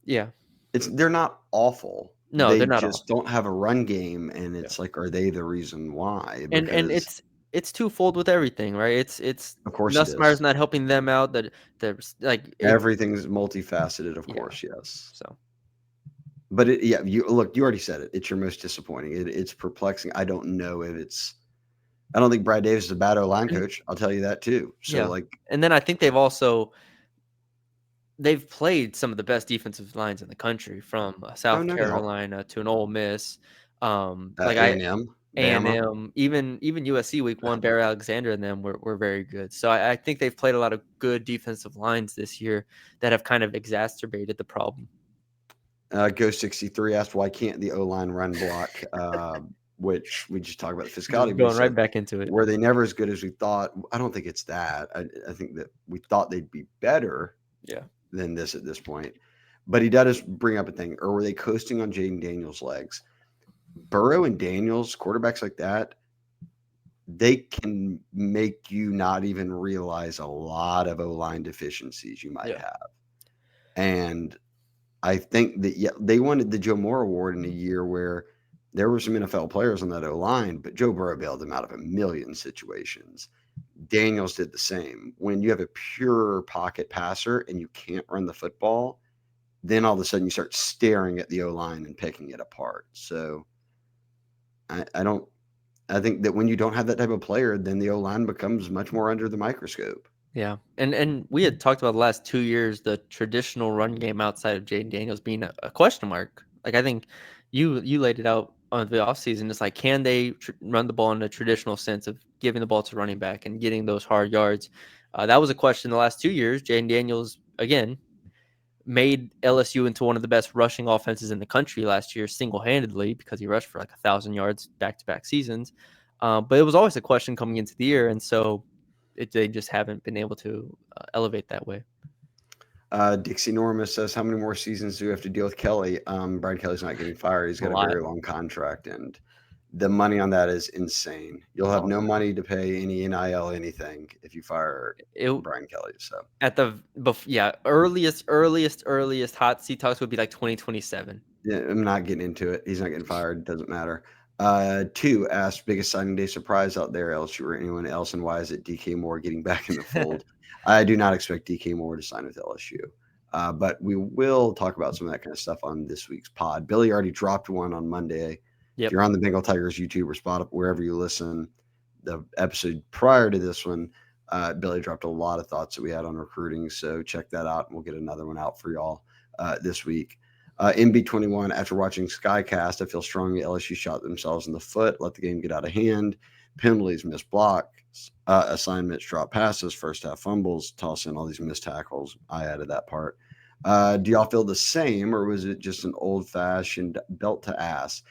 yeah, they're not awful. No, They they're not all. just don't have a run game, and Yeah. it's like, are they the reason why? And Because it's twofold with everything, right? It's of course it Nussmeier's is. not helping them out. That there's like it. Everything's multifaceted, of Yeah. course, yes. So But yeah, you already said it. It's your most disappointing. It's perplexing. I don't know if it's. I don't think Brad Davis is a bad O-line and coach. I'll tell you that too. So yeah, like, and then I think they've played some of the best defensive lines in the country, from oh, South no doubt. Carolina to an Ole Miss. Like A&M, Bama. A&M, even USC week one, Barry Alexander and them were very good. So I think they've played a lot of good defensive lines this year that have kind of exacerbated the problem. Go 63 asked why can't the O-line run block, which we just talked about the physicality, Just but he going said, right back into it. were they never as good as we thought? I don't think it's that. I think that we thought they'd be better Yeah. than this at this point. But he does bring up a thing, or were they coasting on Jaden Daniels' legs? Burrow and Daniels, quarterbacks like that, they can make you not even realize a lot of O-line deficiencies you might Yeah. have. And I think that, yeah, they wanted the Joe Moore Award in a year where there were some NFL players on that O-line, but Joe Burrow bailed them out of a million situations. Daniels did the same. When you have a pure pocket passer and you can't run the football, then all of a sudden you start staring at the O-line and picking it apart. So I don't. I think that when you don't have that type of player, then the O-line becomes much more under the microscope. Yeah, and we had talked about the last 2 years, the traditional run game outside of Jaden Daniels being a question mark. Like, I think you laid it out on the offseason. It's like, can they run the ball in a traditional sense of giving the ball to running back and getting those hard yards? That was a question the last 2 years. Jaden Daniels, again, made LSU into one of the best rushing offenses in the country last year, single-handedly, because he rushed for like 1,000 yards back-to-back seasons. But it was always a question coming into the year, and so they just haven't been able to elevate that way. Dixie Norma says, how many more seasons do we have to deal with Kelly? Brian Kelly's not getting fired. He's A got a lot. very long contract, and the money on that is insane. You'll have Oh, no money to pay any NIL anything if you fire it Brian Kelly. So at the earliest hot seat talks would be like 2027. yeah, I'm not getting into it. He's not getting fired. Doesn't matter. Two asked, biggest signing day surprise out there, LSU or anyone else, and why is it DK Moore getting back in the fold? I do not expect DK Moore to sign with LSU, but we will talk about some of that kind of stuff on this week's pod. Billy already dropped one on Monday. If Yep. you're on the Bengal Tigers YouTube or spot up wherever you listen, the episode prior to this one, Billy dropped a lot of thoughts that we had on recruiting. So check that out, and we'll get another one out for y'all this week. MB21, after watching Skycast, I feel strongly LSU shot themselves in the foot, let the game get out of hand. Penalties, missed blocks, assignments, drop passes, first half fumbles, toss in all these missed tackles. I added that part. Do y'all feel the same, or was it just an old fashioned belt to ass?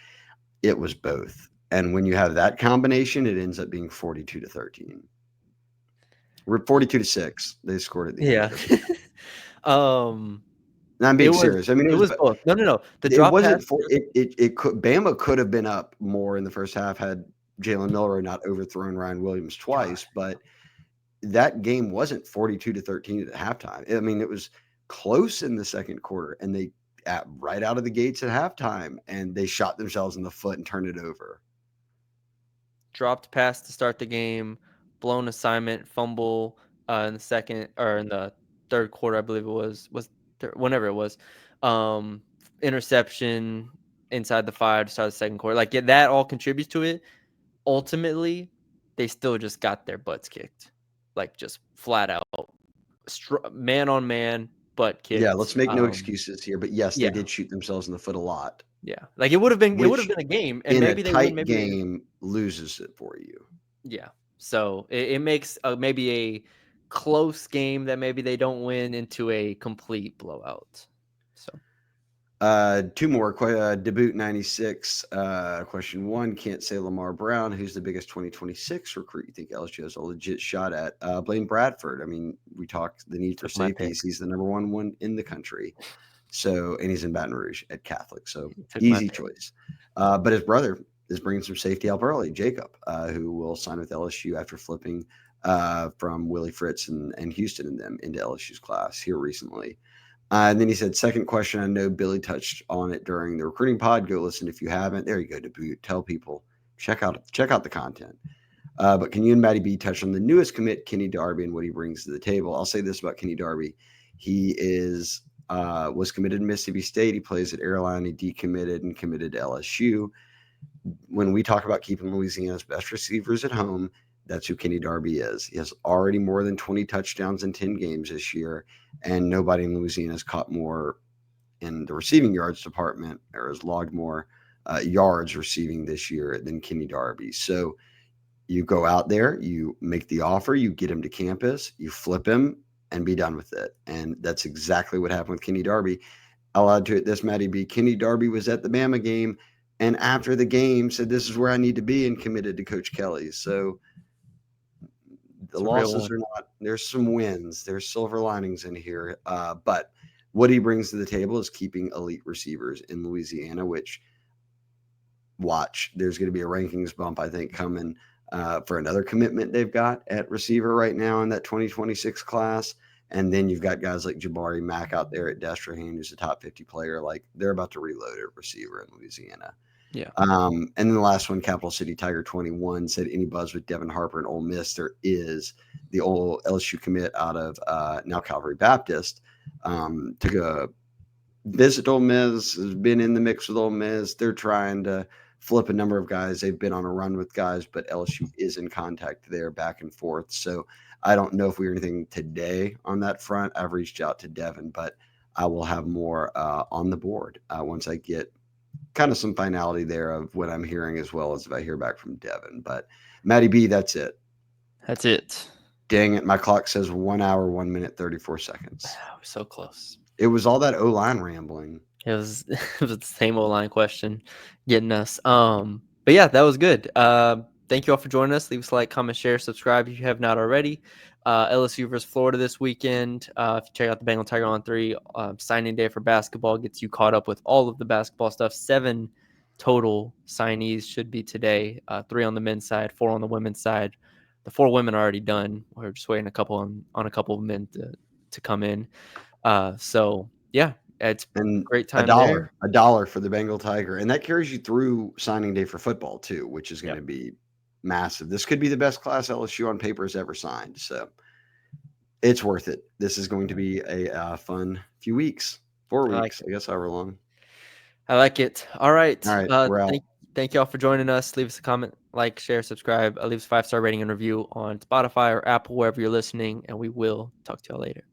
It was both. And when you have that combination, it ends up being 42-13. We're 42-6. They scored at the end Yeah. of it. um, I'm being serious. I mean, it was both. No. The it drop wasn't pass. for it could Bama could have been up more in the first half had Jalen Miller not overthrown Ryan Williams twice, but that game wasn't 42-13 at halftime. I mean, it was close in the second quarter, and they right out of the gates at halftime, and they shot themselves in the foot and turned it over. Dropped pass to start the game, blown assignment, fumble in the second or in the third quarter, I believe it was whenever it was. Interception inside the 5 to start the second quarter. Like, yeah, that all contributes to it. Ultimately, they still just got their butts kicked, like just flat out, man on man, butt kicked. Yeah, let's make no excuses here, but yes, they Yeah, did shoot themselves in the foot a lot, yeah. Like, it would have been which a game, and in a maybe they win, tight maybe they. game loses it for you. Yeah. So it makes maybe a close game that maybe they don't win into a complete blowout. So Two more. Debut 96. Question one. Can't say Lamar Brown. Who's the biggest 2026 recruit you think LSU has a legit shot at? Blaine Bradford. I mean, we talked the need for took my pick. safeties. He's the number one in the country. So, and he's in Baton Rouge at Catholic. So Took my easy pick. choice. But his brother is bringing some safety help early, Jacob, who will sign with LSU after flipping from Willie Fritz and Houston and them into LSU's class here recently. And then he said, second question, I know Billy touched on it during the recruiting pod. Go listen if you haven't. There you go, to tell people, check out the content. But can you and Matty B touch on the newest commit, Kenny Darby, and what he brings to the table? I'll say this about Kenny Darby. He was committed to Mississippi State. He plays at Airline. He decommitted and committed to LSU. When we talk about keeping Louisiana's best receivers at home, that's who Kenny Darby is. He has already more than 20 touchdowns in 10 games this year, and nobody in Louisiana has caught more in the receiving yards department or has logged more yards receiving this year than Kenny Darby. So you go out there, you make the offer, you get him to campus, you flip him, and be done with it. And that's exactly what happened with Kenny Darby. I'll add to it this, Matty B. Kenny Darby was at the Bama game, and after the game said, "This is where I need to be," and committed to Coach Kelly. So the losses are not. There's some wins. There's silver linings in here. But what he brings to the table is keeping elite receivers in Louisiana. Which watch, there's going to be a rankings bump, I think, coming. For another commitment they've got at receiver right now in that 2026 class. And then you've got guys like Jabari Mack out there at Destrehan, who's a top 50 player. Like, they're about to reload at receiver in Louisiana. Yeah. And then the last one, Capital City Tiger 21, said any buzz with Devin Harper and Ole Miss. There is the old LSU commit out of now Calvary Baptist. Took a visit Ole Miss, has been in the mix with Ole Miss. They're trying to flip a number of guys. They've been on a run with guys, but LSU is in contact there back and forth. So I don't know if we hear anything today on that front. I've reached out to Devin, but I will have more on the board once I get kind of some finality there of what I'm hearing, as well as if I hear back from Devin. But Matty B, that's it. That's it. Dang it. My clock says 1 hour, 1 minute, 34 seconds. Wow, so close. It was all that O-line rambling. It was the same O-line question getting us. But yeah, that was good. Thank you all for joining us. Leave us a like, comment, share, subscribe if you have not already. LSU versus Florida this weekend. If you check out the Bengal Tiger On3, signing day for basketball gets you caught up with all of the basketball stuff. 7 total signees should be today. 3 on the men's side, 4 on the women's side. The 4 women are already done. We're just waiting on a couple of men to come in. So yeah, it's and great time a dollar for the Bengal Tiger, and that carries you through signing day for football too, which is going to be massive. This could be the best class LSU on paper has ever signed, so it's worth it. This is going to be a fun few weeks, 4 weeks, I guess, however long. I like it. All right, we're out. Thank you all for joining us. Leave us a comment, like, share, subscribe. Leave us a 5-star rating and review on Spotify or Apple, wherever you're listening, and we will talk to y'all later.